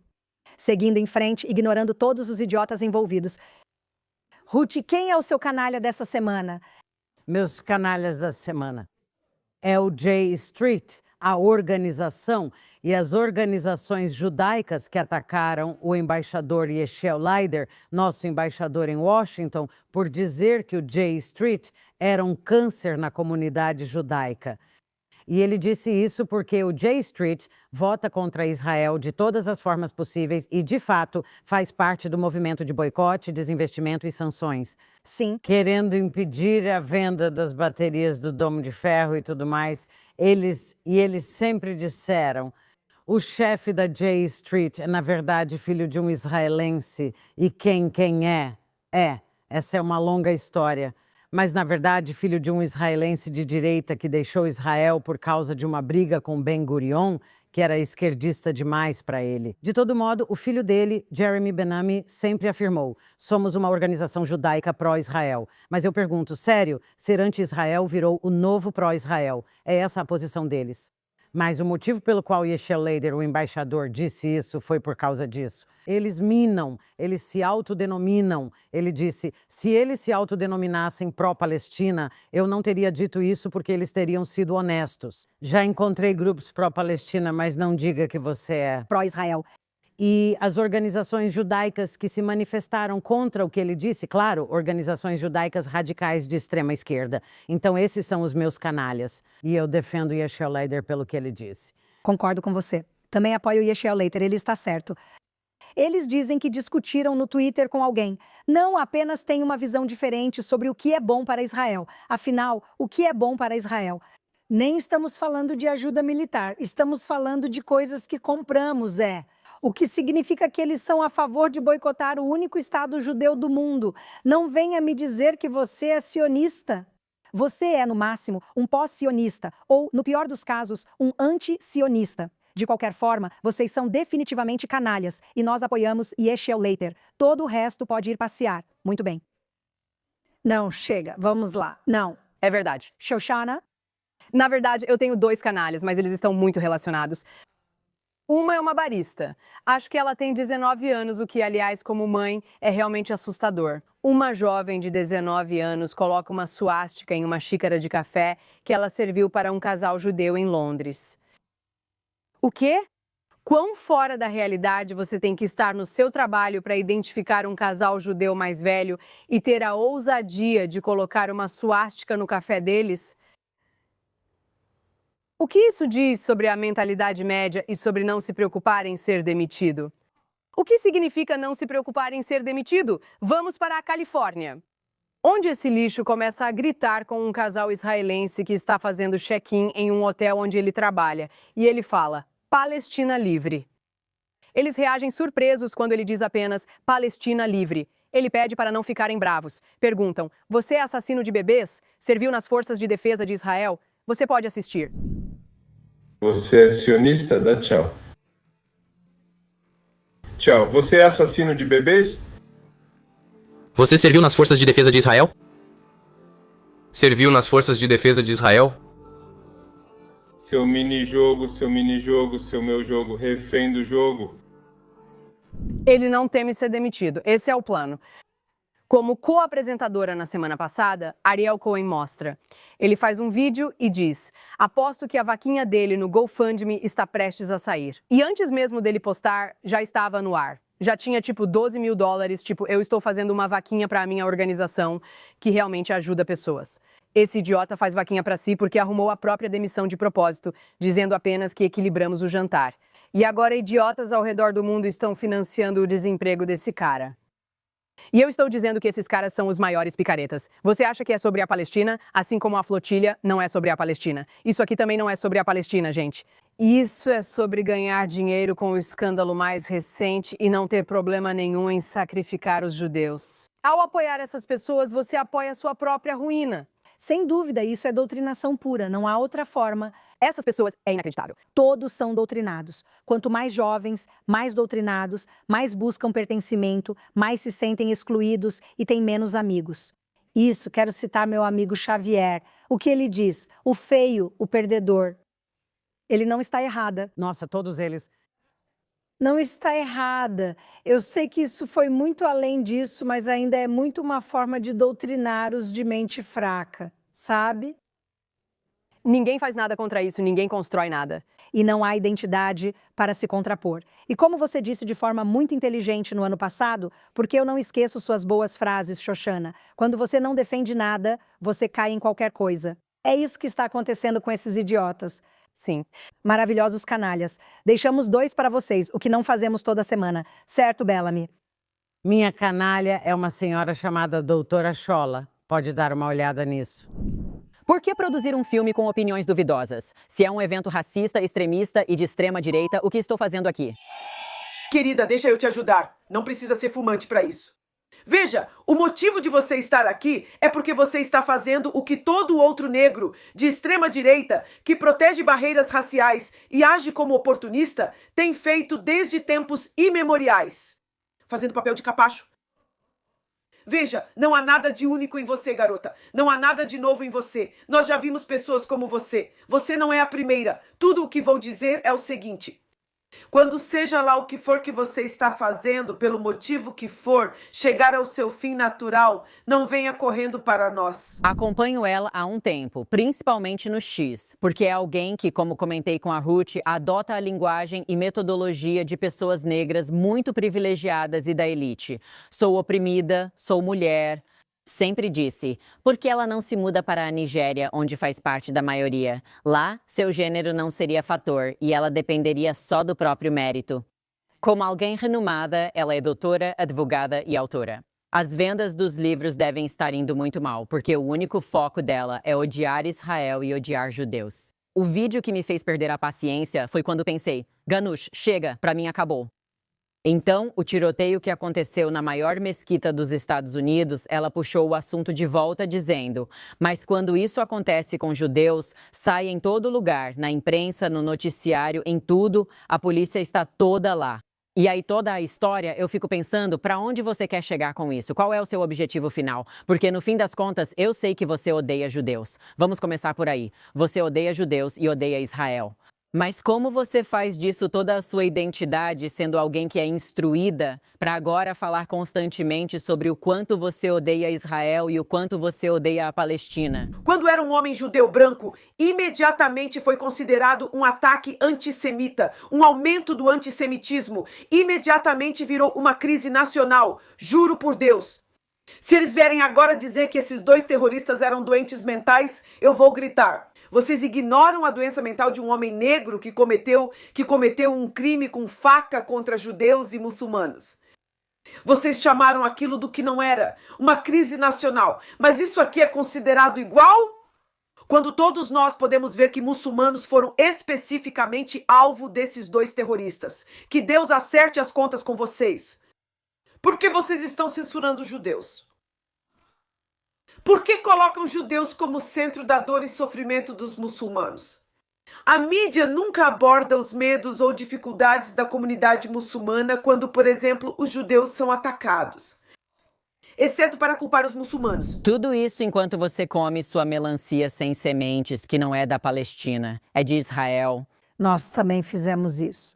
Seguindo em frente, ignorando todos os idiotas envolvidos. Ruth, quem é o seu canalha dessa semana? Meus canalhas da semana. É o J Street, a organização e as organizações judaicas que atacaram o embaixador Yechiel Leider, nosso embaixador em Washington, por dizer que o J Street era um câncer na comunidade judaica. E ele disse isso porque o J Street vota contra Israel de todas as formas possíveis e, de fato, faz parte do movimento de boicote, desinvestimento e sanções. Sim. Querendo impedir a venda das baterias do Domo de Ferro e tudo mais. Eles sempre disseram, o chefe da J Street é, na verdade, filho de um israelense. E quem é? Essa é uma longa história. Mas, na verdade, filho de um israelense de direita que deixou Israel por causa de uma briga com Ben-Gurion, que era esquerdista demais para ele. De todo modo, o filho dele, Jeremy Ben-Ami, sempre afirmou, somos uma organização judaica pró-Israel. Mas eu pergunto, sério, ser anti-Israel virou o novo pró-Israel? É essa a posição deles? Mas o motivo pelo qual Yechiel Leider, o embaixador, disse isso foi por causa disso. Eles minam, eles se autodenominam. Ele disse, se eles se autodenominassem pró-Palestina, eu não teria dito isso porque eles teriam sido honestos. Já encontrei grupos pró-Palestina, mas não diga que você é Pró-Israel. E as organizações judaicas que se manifestaram contra o que ele disse, claro, organizações judaicas radicais de extrema esquerda. Então esses são os meus canalhas. E eu defendo Yechiel Leider pelo que ele disse. Concordo com você. Também apoio o Yechiel Leider, ele está certo. Eles dizem que discutiram no Twitter com alguém. Não apenas têm uma visão diferente sobre o que é bom para Israel. Afinal, o que é bom para Israel? Nem estamos falando de ajuda militar, estamos falando de coisas que compramos, O que significa que eles são a favor de boicotar o único Estado judeu do mundo. Não venha me dizer que você é sionista. Você é, no máximo, um pós-sionista ou, no pior dos casos, um anti-sionista. De qualquer forma, vocês são definitivamente canalhas e nós apoiamos Yechiel Leider. Todo o resto pode ir passear. Muito bem. Não, chega. Vamos lá. Não. É verdade. Shoshana? Na verdade, eu tenho 2 canalhas, mas eles estão muito relacionados. Uma é uma barista. Acho que ela tem 19 anos, o que, aliás, como mãe, é realmente assustador. Uma jovem de 19 anos coloca uma suástica em uma xícara de café que ela serviu para um casal judeu em Londres. O quê? Quão fora da realidade você tem que estar no seu trabalho para identificar um casal judeu mais velho e ter a ousadia de colocar uma suástica no café deles? O que isso diz sobre a mentalidade média e sobre não se preocupar em ser demitido? O que significa não se preocupar em ser demitido? Vamos para a Califórnia, onde esse lixo começa a gritar com um casal israelense que está fazendo check-in em um hotel onde ele trabalha. E ele fala, Palestina livre. Eles reagem surpresos quando ele diz apenas Palestina livre. Ele pede para não ficarem bravos. Perguntam, você é assassino de bebês? Serviu nas forças de defesa de Israel? Você pode assistir. Você é sionista? Dá tchau. Tchau. Você é assassino de bebês? Você serviu nas forças de defesa de Israel? Serviu nas forças de defesa de Israel? Seu mini-jogo, seu mini-jogo, seu meu jogo, refém do jogo. Ele não teme ser demitido. Esse é o plano. Como co-apresentadora na semana passada, Ariel Cohen mostra. Ele faz um vídeo e diz, aposto que a vaquinha dele no GoFundMe está prestes a sair. E antes mesmo dele postar, já estava no ar. Já tinha tipo $12 mil, tipo, eu estou fazendo uma vaquinha para a minha organização que realmente ajuda pessoas. Esse idiota faz vaquinha para si porque arrumou a própria demissão de propósito, dizendo apenas que equilibramos o jantar. E agora idiotas ao redor do mundo estão financiando o desemprego desse cara. E eu estou dizendo que esses caras são os maiores picaretas. Você acha que é sobre a Palestina, assim como a flotilha não é sobre a Palestina. Isso aqui também não é sobre a Palestina, gente. Isso é sobre ganhar dinheiro com o escândalo mais recente e não ter problema nenhum em sacrificar os judeus. Ao apoiar essas pessoas, você apoia a sua própria ruína. Sem dúvida, isso é doutrinação pura, não há outra forma. Essas pessoas é inacreditável. Todos são doutrinados. Quanto mais jovens, mais doutrinados, mais buscam pertencimento, mais se sentem excluídos e têm menos amigos. Isso, quero citar meu amigo Xavier. O que ele diz? O feio, o perdedor. Ele não está errada. Nossa, todos eles. Não está errada. Eu sei que isso foi muito além disso, mas ainda é muito uma forma de doutrinar os de mente fraca, sabe? Ninguém faz nada contra isso, ninguém constrói nada. E não há identidade para se contrapor. E como você disse de forma muito inteligente no ano passado, porque eu não esqueço suas boas frases, Shoshana, quando você não defende nada, você cai em qualquer coisa. É isso que está acontecendo com esses idiotas. Sim. Maravilhosos canalhas. Deixamos 2 para vocês, o que não fazemos toda semana. Certo, Bellamy? Minha canalha é uma senhora chamada Doutora Scholla. Pode dar uma olhada nisso. Por que produzir um filme com opiniões duvidosas? Se é um evento racista, extremista e de extrema direita, o que estou fazendo aqui? Querida, deixa eu te ajudar. Não precisa ser fumante para isso. Veja, o motivo de você estar aqui é porque você está fazendo o que todo outro negro de extrema direita que protege barreiras raciais e age como oportunista tem feito desde tempos imemoriais. Fazendo papel de capacho. Veja, não há nada de único em você, garota. Não há nada de novo em você. Nós já vimos pessoas como você. Você não é a primeira. Tudo o que vou dizer é o seguinte: quando seja lá o que for que você está fazendo, pelo motivo que for, chegar ao seu fim natural, não venha correndo para nós. Acompanho ela há um tempo, principalmente no X, porque é alguém que, como comentei com a Ruth, adota a linguagem e metodologia de pessoas negras muito privilegiadas e da elite. Sou oprimida, sou mulher. Sempre disse, por que ela não se muda para a Nigéria, onde faz parte da maioria? Lá, seu gênero não seria fator e ela dependeria só do próprio mérito. Como alguém renomada, ela é doutora, advogada e autora. As vendas dos livros devem estar indo muito mal, porque o único foco dela é odiar Israel e odiar judeus. O vídeo que me fez perder a paciência foi quando pensei, Ganush, chega, pra mim acabou. Então, o tiroteio que aconteceu na maior mesquita dos Estados Unidos, ela puxou o assunto de volta dizendo, mas quando isso acontece com judeus, sai em todo lugar, na imprensa, no noticiário, em tudo, a polícia está toda lá. E aí toda a história, eu fico pensando, para onde você quer chegar com isso? Qual é o seu objetivo final? Porque no fim das contas, eu sei que você odeia judeus. Vamos começar por aí. Você odeia judeus e odeia Israel. Mas como você faz disso toda a sua identidade, sendo alguém que é instruída, para agora falar constantemente sobre o quanto você odeia Israel e o quanto você odeia a Palestina? Quando era um homem judeu branco, imediatamente foi considerado um ataque antissemita, um aumento do antissemitismo. Imediatamente virou uma crise nacional, juro por Deus. Se eles vierem agora dizer que esses dois terroristas eram doentes mentais, eu vou gritar. Vocês ignoram a doença mental de um homem negro que cometeu um crime com faca contra judeus e muçulmanos. Vocês chamaram aquilo do que não era, uma crise nacional. Mas isso aqui é considerado igual? Quando todos nós podemos ver que muçulmanos foram especificamente alvo desses dois terroristas. Que Deus acerte as contas com vocês. Por que vocês estão censurando os judeus? Por que colocam judeus como centro da dor e sofrimento dos muçulmanos? A mídia nunca aborda os medos ou dificuldades da comunidade muçulmana quando, por exemplo, os judeus são atacados. Exceto para culpar os muçulmanos. Tudo isso enquanto você come sua melancia sem sementes, que não é da Palestina, é de Israel. Nós também fizemos isso.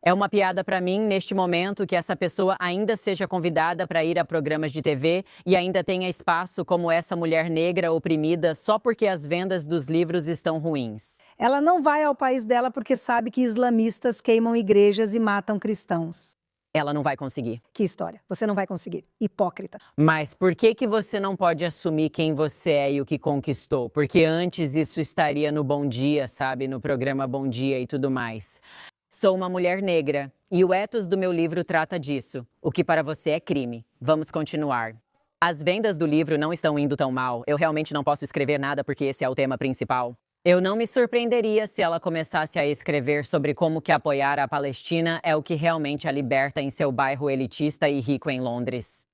É uma piada para mim, neste momento, que essa pessoa ainda seja convidada para ir a programas de TV e ainda tenha espaço como essa mulher negra oprimida só porque as vendas dos livros estão ruins. Ela não vai ao país dela porque sabe que islamistas queimam igrejas e matam cristãos. Ela não vai conseguir. Que história. Você não vai conseguir. Hipócrita. Mas por que você não pode assumir quem você é e o que conquistou? Porque antes isso estaria no Bom Dia, sabe? No programa Bom Dia e tudo mais. Sou uma mulher negra e o ethos do meu livro trata disso. O que para você é crime. Vamos continuar. As vendas do livro não estão indo tão mal. Eu realmente não posso escrever nada porque esse é o tema principal. Eu não me surpreenderia se ela começasse a escrever sobre como que apoiar a Palestina é o que realmente a liberta em seu bairro elitista e rico em Londres.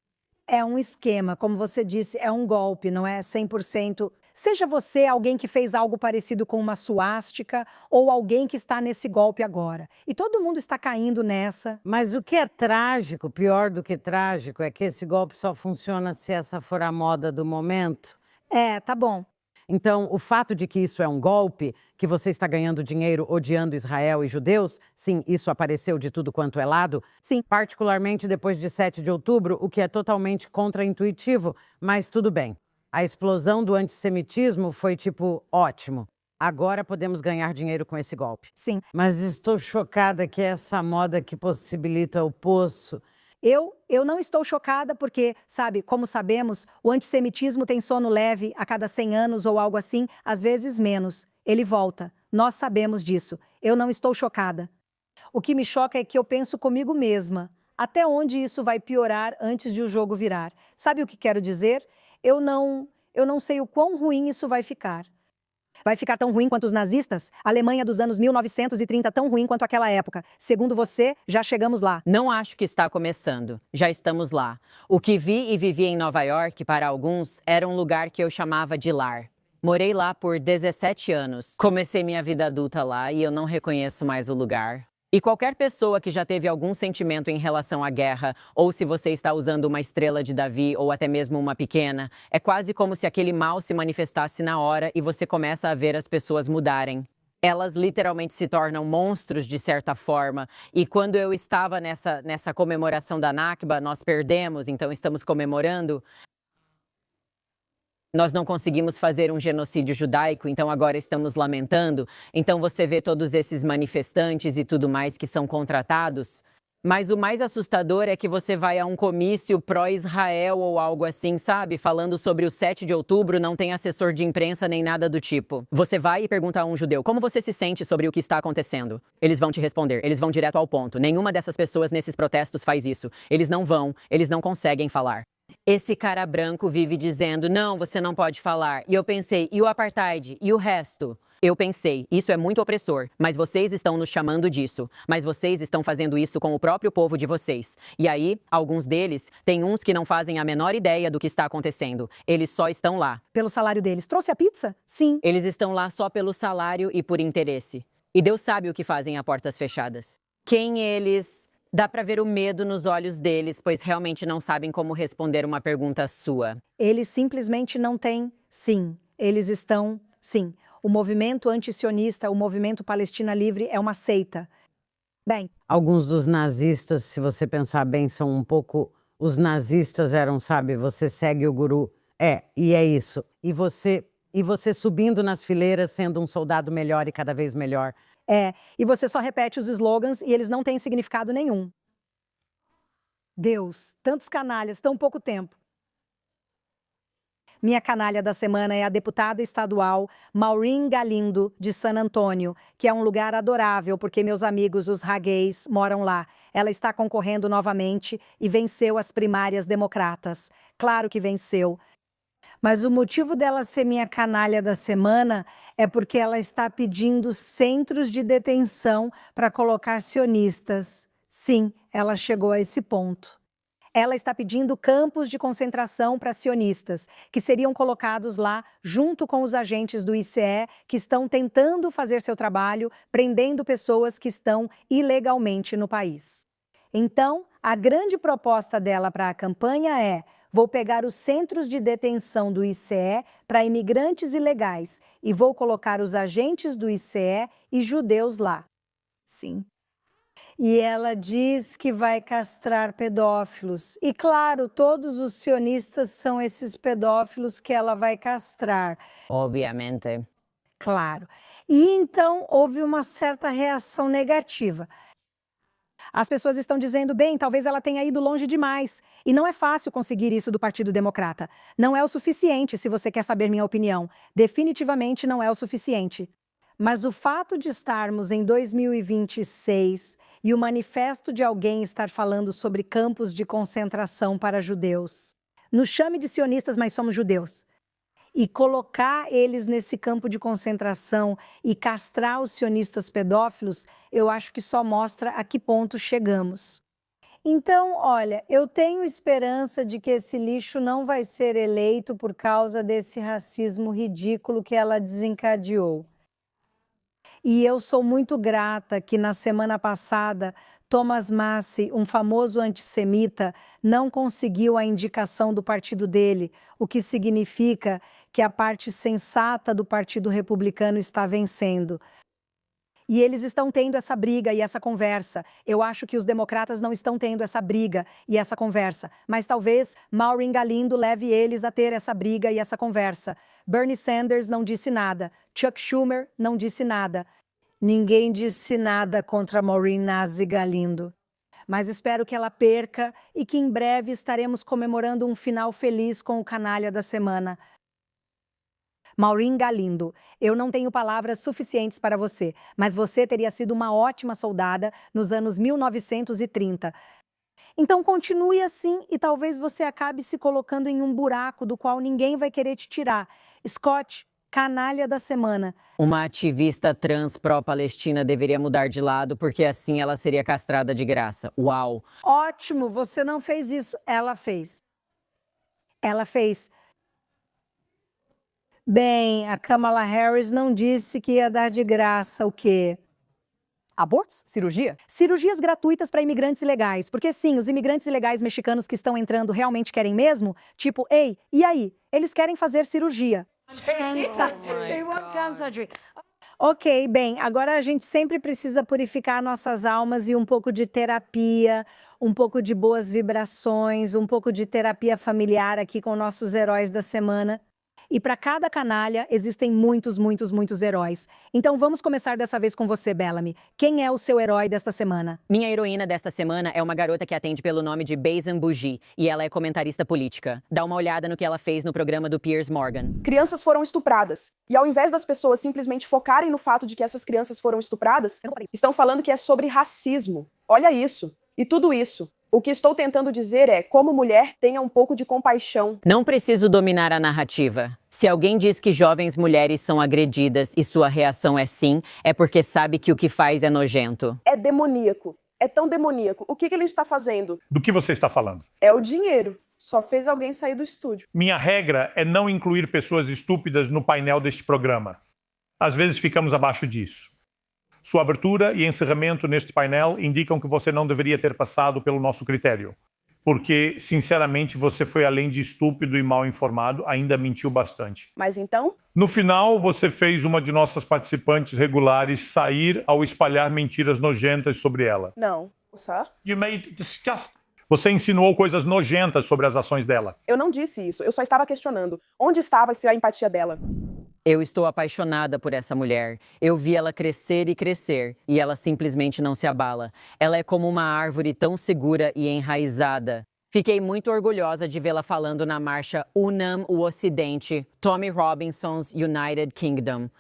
É um esquema, como você disse, é um golpe, não é 100%. Seja você alguém que fez algo parecido com uma suástica ou alguém que está nesse golpe agora. E todo mundo está caindo nessa. Mas o que é trágico, pior do que trágico, é que esse golpe só funciona se essa for a moda do momento. É, tá bom. Então, o fato de que isso é um golpe, que você está ganhando dinheiro odiando Israel e judeus, sim, isso apareceu de tudo quanto é lado, sim, particularmente depois de 7 de outubro, o que é totalmente contraintuitivo, mas tudo bem. A explosão do antissemitismo foi tipo, ótimo. Agora podemos ganhar dinheiro com esse golpe. Sim. Mas estou chocada que é essa moda que possibilita o poço. Eu não estou chocada porque, sabe, como sabemos, o antissemitismo tem sono leve a cada 100 anos ou algo assim, às vezes menos. Ele volta. Nós sabemos disso. Eu não estou chocada. O que me choca é que eu penso comigo mesma. Até onde isso vai piorar antes de o jogo virar? Sabe o que quero dizer? Eu não sei o quão ruim isso vai ficar. Vai ficar tão ruim quanto os nazistas? A Alemanha dos anos 1930 tão ruim quanto aquela época. Segundo você, já chegamos lá. Não acho que está começando. Já estamos lá. O que vi e vivi em Nova York, para alguns, era um lugar que eu chamava de lar. Morei lá por 17 anos. Comecei minha vida adulta lá e eu não reconheço mais o lugar. E qualquer pessoa que já teve algum sentimento em relação à guerra, ou se você está usando uma estrela de Davi ou até mesmo uma pequena, é quase como se aquele mal se manifestasse na hora e você começa a ver as pessoas mudarem. Elas literalmente se tornam monstros de certa forma. E quando eu estava nessa comemoração da Nakba, nós perdemos, então estamos comemorando. Nós não conseguimos fazer um genocídio judaico, então agora estamos lamentando. Então você vê todos esses manifestantes e tudo mais que são contratados. Mas o mais assustador é que você vai a um comício pró-Israel ou algo assim, sabe? Falando sobre o 7 de outubro, não tem assessor de imprensa nem nada do tipo. Você vai e pergunta a um judeu, como você se sente sobre o que está acontecendo? Eles vão te responder, eles vão direto ao ponto. Nenhuma dessas pessoas nesses protestos faz isso. Eles não conseguem falar. Esse cara branco vive dizendo, não, você não pode falar. E eu pensei, e o apartheid? E o resto? Eu pensei, isso é muito opressor, mas vocês estão nos chamando disso. Mas vocês estão fazendo isso com o próprio povo de vocês. E aí, alguns deles, tem uns que não fazem a menor ideia do que está acontecendo. Eles só estão lá. Pelo salário deles. Trouxe a pizza? Sim. Eles estão lá só pelo salário e por interesse. E Deus sabe o que fazem a portas fechadas. Quem eles... Dá pra ver o medo nos olhos deles, pois realmente não sabem como responder uma pergunta sua. Eles simplesmente não têm sim. Eles estão sim. O movimento anti-sionista, o movimento Palestina Livre é uma seita. Bem, Alguns dos nazistas, se você pensar bem, são um pouco... Os nazistas eram, sabe, você segue o guru. E é isso. E você subindo nas fileiras, sendo um soldado melhor e cada vez melhor. e você só repete os slogans e eles não têm significado nenhum. Deus, tantos canalhas, tão pouco tempo. Minha canalha da semana é a deputada estadual Maureen Galindo, de San Antônio, que é um lugar adorável porque meus amigos, os Hageis, moram lá. Ela está concorrendo novamente e venceu as primárias democratas. Claro que venceu. Mas o motivo dela ser minha canalha da semana é porque ela está pedindo centros de detenção para colocar sionistas. Sim, ela chegou a esse ponto. Ela está pedindo campos de concentração para sionistas, que seriam colocados lá junto com os agentes do ICE que estão tentando fazer seu trabalho, prendendo pessoas que estão ilegalmente no país. Então, a grande proposta dela para a campanha é: vou pegar os centros de detenção do ICE para imigrantes ilegais e vou colocar os agentes do ICE e judeus lá. Sim. E ela diz que vai castrar pedófilos. E claro, todos os sionistas são esses pedófilos que ela vai castrar. Obviamente. Claro. E então houve uma certa reação negativa. As pessoas estão dizendo, bem, talvez ela tenha ido longe demais. E não é fácil conseguir isso do Partido Democrata. Não é o suficiente, se você quer saber minha opinião. Definitivamente não é o suficiente. Mas o fato de estarmos em 2026 e o manifesto de alguém estar falando sobre campos de concentração para judeus. Nos chame de sionistas, mas somos judeus. E colocar eles nesse campo de concentração e castrar os sionistas pedófilos, eu acho que só mostra a que ponto chegamos. Então, olha, eu tenho esperança de que esse lixo não vai ser eleito por causa desse racismo ridículo que ela desencadeou. E eu sou muito grata que na semana passada Thomas Massie, um famoso antissemita, não conseguiu a indicação do partido dele, o que significa que a parte sensata do Partido Republicano está vencendo. E eles estão tendo essa briga e essa conversa. Eu acho que os democratas não estão tendo essa briga e essa conversa. Mas talvez Maureen Galindo leve eles a ter essa briga e essa conversa. Bernie Sanders não disse nada. Chuck Schumer não disse nada. Ninguém disse nada contra Maureen Nazi Galindo. Mas espero que ela perca e que em breve estaremos comemorando um final feliz com o canalha da semana. Maureen Galindo, eu não tenho palavras suficientes para você, mas você teria sido uma ótima soldada nos anos 1930. Então continue assim e talvez você acabe se colocando em um buraco do qual ninguém vai querer te tirar. Scott, canalha da semana. Uma ativista trans pró-Palestina deveria mudar de lado porque assim ela seria castrada de graça. Uau! Ótimo, você não fez isso. Ela fez. Ela fez. Bem, a Kamala Harris não disse que ia dar de graça o quê? Abortos? Cirurgia? Cirurgias gratuitas para imigrantes ilegais, porque sim, os imigrantes ilegais mexicanos que estão entrando realmente querem mesmo? Tipo, ei, e aí? Eles querem fazer cirurgia. Ok, bem, agora a gente sempre precisa purificar nossas almas e um pouco de terapia, um pouco de boas vibrações, um pouco de terapia familiar aqui com nossos heróis da semana. E para cada canalha existem muitos heróis. Então vamos começar dessa vez com você, Bellamy. Quem é o seu herói desta semana? Minha heroína desta semana é uma garota que atende pelo nome de Bazen Bougie e ela é comentarista política. Dá uma olhada no que ela fez no programa do Piers Morgan. Crianças foram estupradas. E ao invés das pessoas simplesmente focarem no fato de que essas crianças foram estupradas, estão falando que é sobre racismo. Olha isso. E tudo isso. O que estou tentando dizer é, como mulher, tenha um pouco de compaixão. Não preciso dominar a narrativa. Se alguém diz que jovens mulheres são agredidas e sua reação é sim, é porque sabe que o que faz é nojento. É demoníaco. É tão demoníaco. O que ele está fazendo? Do que você está falando? É o dinheiro. Só fez alguém sair do estúdio. Minha regra é não incluir pessoas estúpidas no painel deste programa. Às vezes ficamos abaixo disso. Sua abertura e encerramento neste painel indicam que você não deveria ter passado pelo nosso critério. Porque, sinceramente, você foi além de estúpido e mal informado, ainda mentiu bastante. Mas então? No final, você fez uma de nossas participantes regulares sair ao espalhar mentiras nojentas sobre ela. Não. Sir? You made disgusting. Você insinuou coisas nojentas sobre as ações dela. Eu não disse isso. Eu só estava questionando. Onde estava a empatia dela? Eu estou apaixonada por essa mulher. Eu vi ela crescer e ela simplesmente não se abala. Ela é como uma árvore tão segura e enraizada. Fiquei muito orgulhosa de vê-la falando na marcha Unam o Ocidente, Tommy Robinson's United Kingdom.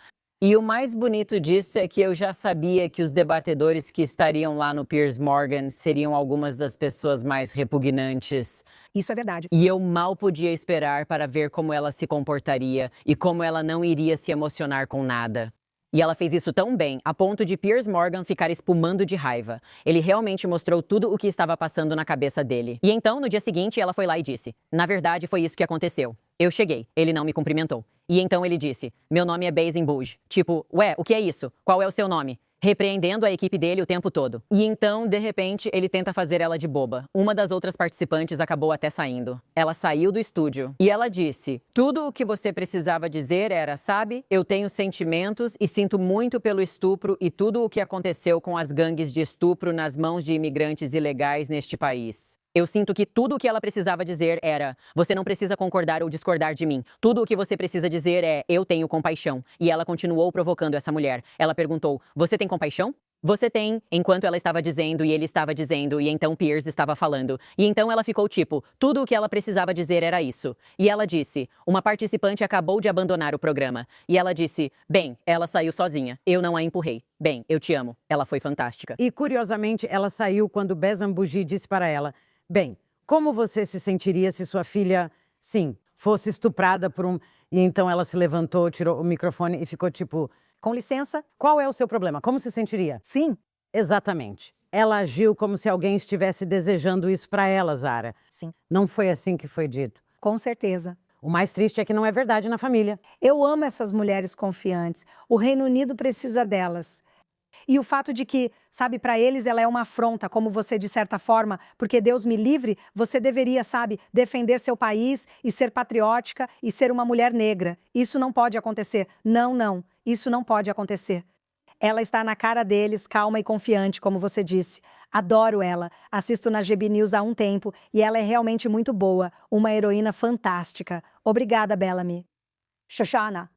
E o mais bonito disso é que eu já sabia que os debatedores que estariam lá no Piers Morgan seriam algumas das pessoas mais repugnantes. Isso é verdade. E eu mal podia esperar para ver como ela se comportaria e como ela não iria se emocionar com nada. E ela fez isso tão bem, a ponto de Piers Morgan ficar espumando de raiva. Ele realmente mostrou tudo o que estava passando na cabeça dele. E então, no dia seguinte, ela foi lá e disse: "Na verdade, foi isso que aconteceu. Eu cheguei, ele não me cumprimentou. E então ele disse: meu nome é Bazen Bougie. Tipo, ué, o que é isso? Qual é o seu nome? Repreendendo a equipe dele o tempo todo. E então, de repente, ele tenta fazer ela de boba. Uma das outras participantes acabou até saindo. Ela saiu do estúdio e ela disse: tudo o que você precisava dizer era, sabe, eu tenho sentimentos e sinto muito pelo estupro e tudo o que aconteceu com as gangues de estupro nas mãos de imigrantes ilegais neste país. Eu sinto que tudo o que ela precisava dizer era: você não precisa concordar ou discordar de mim. Tudo o que você precisa dizer é: eu tenho compaixão. E ela continuou provocando essa mulher. Ela perguntou: você tem compaixão? Você tem, enquanto ela estava dizendo e ele estava dizendo e então Piers estava falando. E então ela ficou tipo, tudo o que ela precisava dizer era isso. E ela disse, uma participante acabou de abandonar o programa. E ela disse, bem, ela saiu sozinha, eu não a empurrei. Bem, eu te amo, ela foi fantástica. E curiosamente ela saiu quando Bazen Bougie disse para ela, bem, como você se sentiria se sua filha, sim, fosse estuprada por um... E então ela se levantou, tirou o microfone e ficou tipo... Com licença, qual é o seu problema? Como se sentiria? Sim. Exatamente. Ela agiu como se alguém estivesse desejando isso para ela, Zara. Sim. Não foi assim que foi dito. Com certeza. O mais triste é que não é verdade na família. Eu amo essas mulheres confiantes. O Reino Unido precisa delas. E o fato de que, sabe, para eles ela é uma afronta, como você de certa forma, porque Deus me livre, você deveria, sabe, defender seu país e ser patriótica e ser uma mulher negra. Isso não pode acontecer. Não, não. Isso não pode acontecer. Ela está na cara deles, calma e confiante, como você disse. Adoro ela. Assisto na GB News há um tempo e ela é realmente muito boa. Uma heroína fantástica. Obrigada, Bellamy. Shoshana.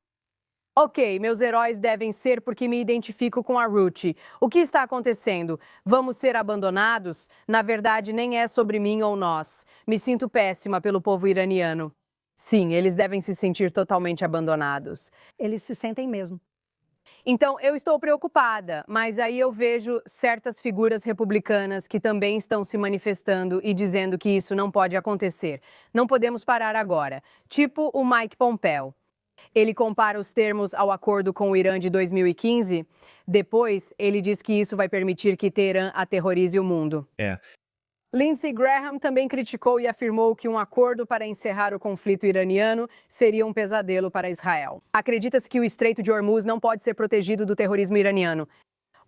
Ok, meus heróis devem ser porque me identifico com a Ruth. O que está acontecendo? Vamos ser abandonados? Na verdade, nem é sobre mim ou nós. Me sinto péssima pelo povo iraniano. Sim, eles devem se sentir totalmente abandonados. Eles se sentem mesmo. Então, eu estou preocupada, mas aí eu vejo certas figuras republicanas que também estão se manifestando e dizendo que isso não pode acontecer. Não podemos parar agora. Tipo o Mike Pompeo. Ele compara os termos ao acordo com o Irã de 2015. Depois, ele diz que isso vai permitir que Teherã aterrorize o mundo. Lindsey Graham também criticou e afirmou que um acordo para encerrar o conflito iraniano seria um pesadelo para Israel. Acredita-se que o Estreito de Hormuz não pode ser protegido do terrorismo iraniano.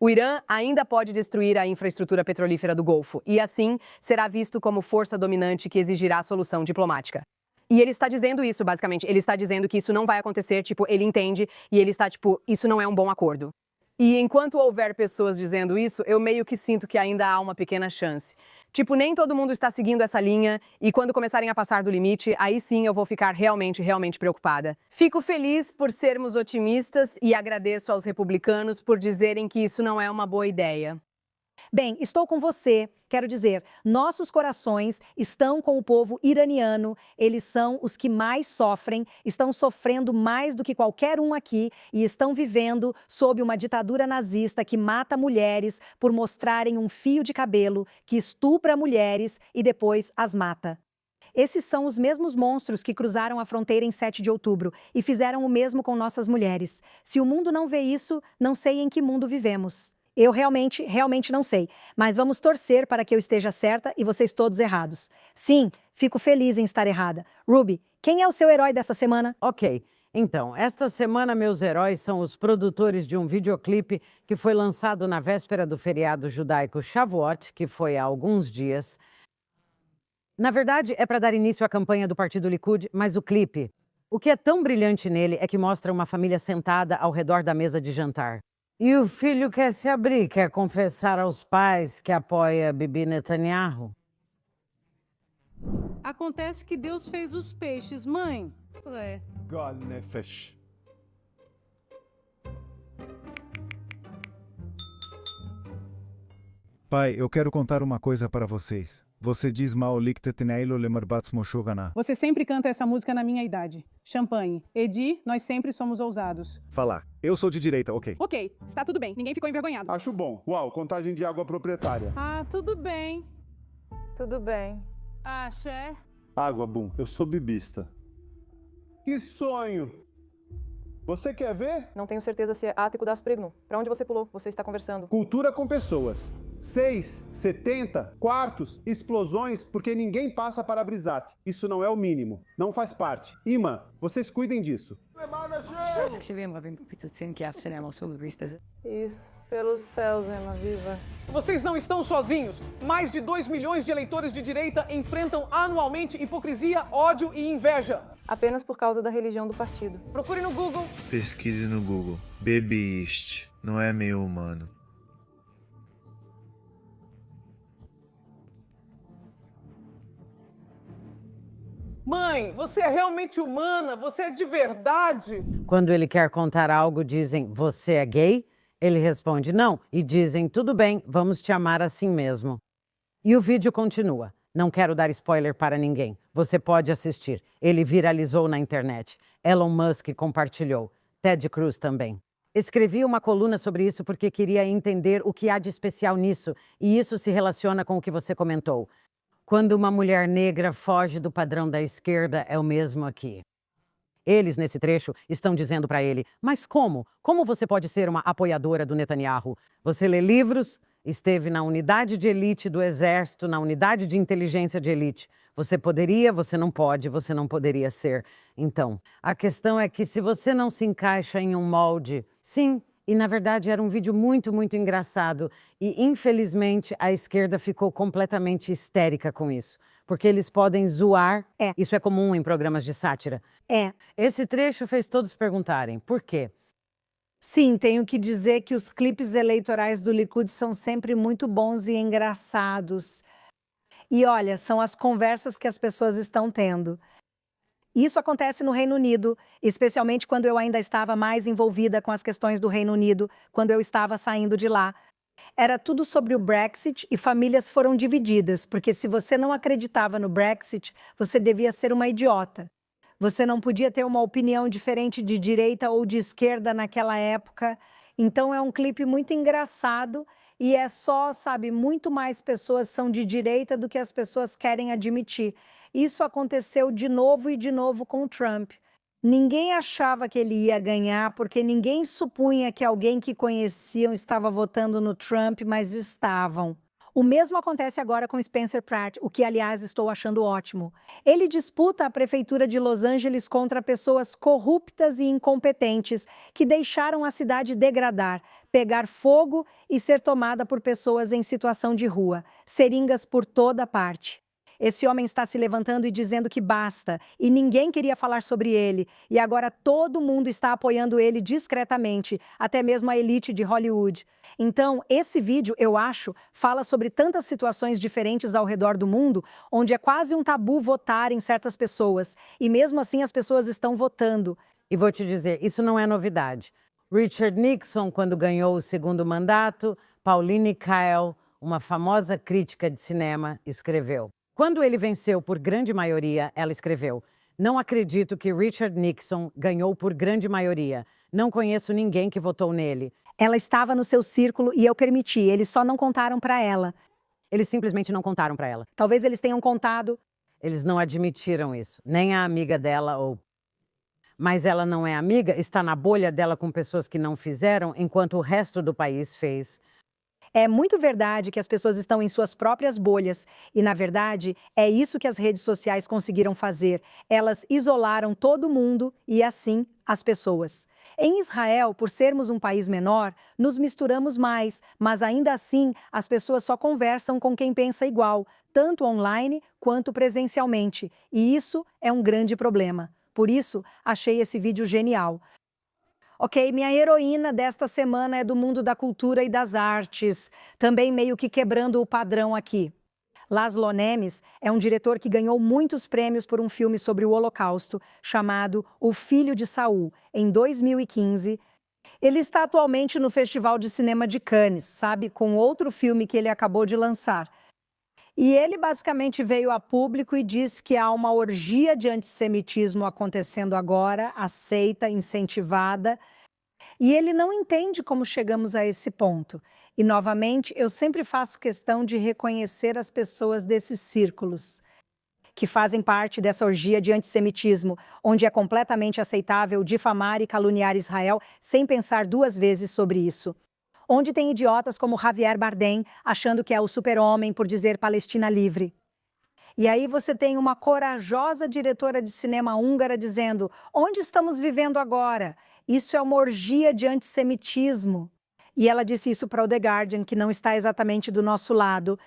O Irã ainda pode destruir a infraestrutura petrolífera do Golfo e, assim, será visto como força dominante que exigirá solução diplomática. E ele está dizendo isso, basicamente. Ele está dizendo que isso não vai acontecer, tipo, ele entende e ele está, tipo, isso não é um bom acordo. E enquanto houver pessoas dizendo isso, eu meio que sinto que ainda há uma pequena chance. Tipo, nem todo mundo está seguindo essa linha e quando começarem a passar do limite, aí sim eu vou ficar realmente preocupada. Fico feliz por sermos otimistas e agradeço aos republicanos por dizerem que isso não é uma boa ideia. Bem, estou com você. Quero dizer, nossos corações estão com o povo iraniano. Eles são os que mais sofrem, estão sofrendo mais do que qualquer um aqui e estão vivendo sob uma ditadura nazista que mata mulheres por mostrarem um fio de cabelo, que estupra mulheres e depois as mata. Esses são os mesmos monstros que cruzaram a fronteira em 7 de outubro e fizeram o mesmo com nossas mulheres. Se o mundo não vê isso, não sei em que mundo vivemos. Eu realmente não sei, mas vamos torcer para que eu esteja certa e vocês todos errados. Sim, fico feliz em estar errada. Ruby, quem é o seu herói dessa semana? Ok, então, esta semana meus heróis são os produtores de um videoclipe que foi lançado na véspera do feriado judaico Shavuot, que foi há alguns dias. Na verdade, é para dar início à campanha do Partido Likud, mas o clipe, o que é tão brilhante nele é que mostra uma família sentada ao redor da mesa de jantar. E o filho quer se abrir, quer confessar aos pais que apoia Bibi Netanyahu. Acontece que Deus fez os peixes, mãe. Gal nefesh. Pai, eu quero contar uma coisa para vocês. Você diz Você sempre canta essa música na minha idade. Champanhe. Edi, nós sempre somos ousados. Falar. Eu sou de direita, ok. Ok, está tudo bem. Ninguém ficou envergonhado. Acho bom. Uau, contagem de água proprietária. Ah, tudo bem. Tudo bem. Axé. Água, Boom. Eu sou bibista. Que sonho! Você quer ver? Não tenho certeza se é ático das pregno. Pra onde você pulou? Você está conversando. Cultura com pessoas. 6, 70, quartos, explosões, porque ninguém passa para brisate. Isso não é o mínimo. Não faz parte. Imã, vocês cuidem disso. Isso. Pelos céus, Emma, viva. Vocês não estão sozinhos. Mais de 2 milhões de eleitores de direita enfrentam anualmente hipocrisia, ódio e inveja. Apenas por causa da religião do partido. Procure no Google. Pesquise no Google. Babyist. Não é meio humano. Mãe, você é realmente humana? Você é de verdade? Quando ele quer contar algo, dizem, você é gay? Ele responde, não, e dizem, tudo bem, vamos te amar assim mesmo. E o vídeo continua. Não quero dar spoiler para ninguém. Você pode assistir. Ele viralizou na internet. Elon Musk compartilhou. Ted Cruz também. Escrevi uma coluna sobre isso porque queria entender o que há de especial nisso, e isso se relaciona com o que você comentou. Quando uma mulher negra foge do padrão da esquerda, é o mesmo aqui. Eles, nesse trecho, estão dizendo para ele, mas como? Como você pode ser uma apoiadora do Netanyahu? Você lê livros, esteve na unidade de elite do exército, na unidade de inteligência de elite. Você poderia, você não pode, você não poderia ser. Então, a questão é que se você não se encaixa em um molde, sim, e na verdade era um vídeo muito engraçado e infelizmente a esquerda ficou completamente histérica com isso, porque eles podem zoar, isso é comum em programas de sátira. Esse trecho fez todos perguntarem, por quê? Sim, tenho que dizer que os clipes eleitorais do Likud são sempre muito bons e engraçados. E olha, são as conversas que as pessoas estão tendo. Isso acontece no Reino Unido, especialmente quando eu ainda estava mais envolvida com as questões do Reino Unido, quando eu estava saindo de lá. Era tudo sobre o Brexit e famílias foram divididas, porque se você não acreditava no Brexit, você devia ser uma idiota. Você não podia ter uma opinião diferente de direita ou de esquerda naquela época. Então é um clipe muito engraçado e é só, sabe, muito mais pessoas são de direita do que as pessoas querem admitir. Isso aconteceu de novo e de novo com o Trump. Ninguém achava que ele ia ganhar, porque ninguém supunha que alguém que conheciam estava votando no Trump, mas estavam. O mesmo acontece agora com Spencer Pratt, o que, aliás, estou achando ótimo. Ele disputa a prefeitura de Los Angeles contra pessoas corruptas e incompetentes que deixaram a cidade degradar, pegar fogo e ser tomada por pessoas em situação de rua, seringas por toda parte. Esse homem está se levantando e dizendo que basta, e ninguém queria falar sobre ele, e agora todo mundo está apoiando ele discretamente, até mesmo a elite de Hollywood. Então, esse vídeo, eu acho, fala sobre tantas situações diferentes ao redor do mundo, onde é quase um tabu votar em certas pessoas, e mesmo assim as pessoas estão votando. E vou te dizer, isso não é novidade. Richard Nixon, quando ganhou o segundo mandato, Pauline Kael, uma famosa crítica de cinema, escreveu. Quando ele venceu por grande maioria, ela escreveu: "Não acredito que Richard Nixon ganhou por grande maioria. Não conheço ninguém que votou nele." Ela estava no seu círculo e eu permiti, eles só não contaram para ela. Eles simplesmente não contaram para ela. Talvez eles tenham contado. Eles não admitiram isso, nem a amiga dela ou... Mas ela não é amiga, está na bolha dela com pessoas que não fizeram, enquanto o resto do país fez. É muito verdade que as pessoas estão em suas próprias bolhas e, na verdade, é isso que as redes sociais conseguiram fazer. Elas isolaram todo mundo e, assim, as pessoas. Em Israel, por sermos um país menor, nos misturamos mais, mas ainda assim as pessoas só conversam com quem pensa igual, tanto online quanto presencialmente, e isso é um grande problema. Por isso, achei esse vídeo genial. Ok, minha heroína desta semana é do mundo da cultura e das artes, também meio que quebrando o padrão aqui. Laszlo Nemes é um diretor que ganhou muitos prêmios por um filme sobre o Holocausto, chamado O Filho de Saul, em 2015. Ele está atualmente no Festival de Cinema de Cannes, sabe, com outro filme que ele acabou de lançar. E ele basicamente veio a público e disse que há uma orgia de antissemitismo acontecendo agora, aceita, incentivada, e ele não entende como chegamos a esse ponto. E, novamente, eu sempre faço questão de reconhecer as pessoas desses círculos, que fazem parte dessa orgia de antissemitismo, onde é completamente aceitável difamar e caluniar Israel sem pensar duas vezes sobre isso. Onde tem idiotas como Javier Bardem achando que é o super-homem por dizer Palestina livre. E aí você tem uma corajosa diretora de cinema húngara dizendo: onde estamos vivendo agora? Isso é uma orgia de antissemitismo. E ela disse isso para o The Guardian, que não está exatamente do nosso lado.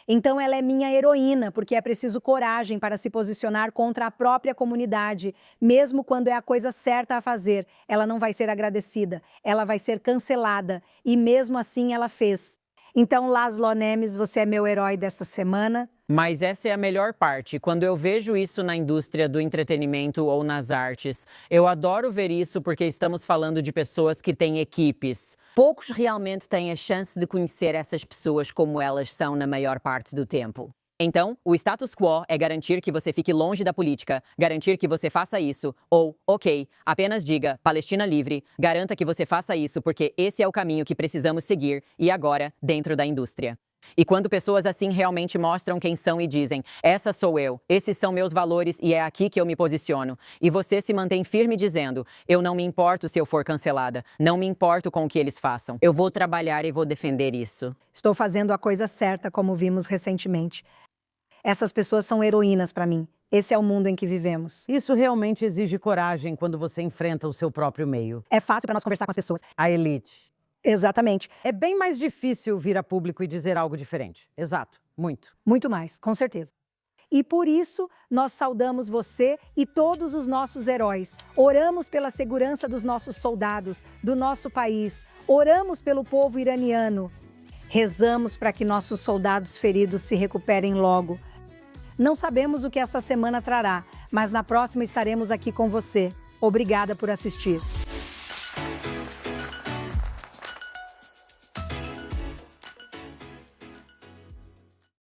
Então ela é minha heroína, porque é preciso coragem para se posicionar contra a própria comunidade, mesmo quando é a coisa certa a fazer. Ela não vai ser agradecida, ela vai ser cancelada, e mesmo assim ela fez. Então, Laszlo Nemes, você é meu herói desta semana. Mas essa é a melhor parte. Quando eu vejo isso na indústria do entretenimento ou nas artes, eu adoro ver isso porque estamos falando de pessoas que têm equipes. Poucos realmente têm a chance de conhecer essas pessoas como elas são na maior parte do tempo. Então, o status quo é garantir que você fique longe da política, garantir que você faça isso, ou, ok, apenas diga Palestina livre, garanta que você faça isso porque esse é o caminho que precisamos seguir e agora, dentro da indústria. E quando pessoas assim realmente mostram quem são e dizem: essa sou eu, esses são meus valores e é aqui que eu me posiciono, e você se mantém firme dizendo: eu não me importo se eu for cancelada, não me importo com o que eles façam, eu vou trabalhar e vou defender isso. Estou fazendo a coisa certa, como vimos recentemente. Essas pessoas são heroínas para mim. Esse é o mundo em que vivemos. Isso realmente exige coragem quando você enfrenta o seu próprio meio. É fácil para nós conversar com as pessoas. A elite. Exatamente. É bem mais difícil vir a público e dizer algo diferente. Exato. Muito. Muito mais, com certeza. E por isso, nós saudamos você e todos os nossos heróis. Oramos pela segurança dos nossos soldados, do nosso país. Oramos pelo povo iraniano. Rezamos para que nossos soldados feridos se recuperem logo. Não sabemos o que esta semana trará, mas na próxima estaremos aqui com você. Obrigada por assistir.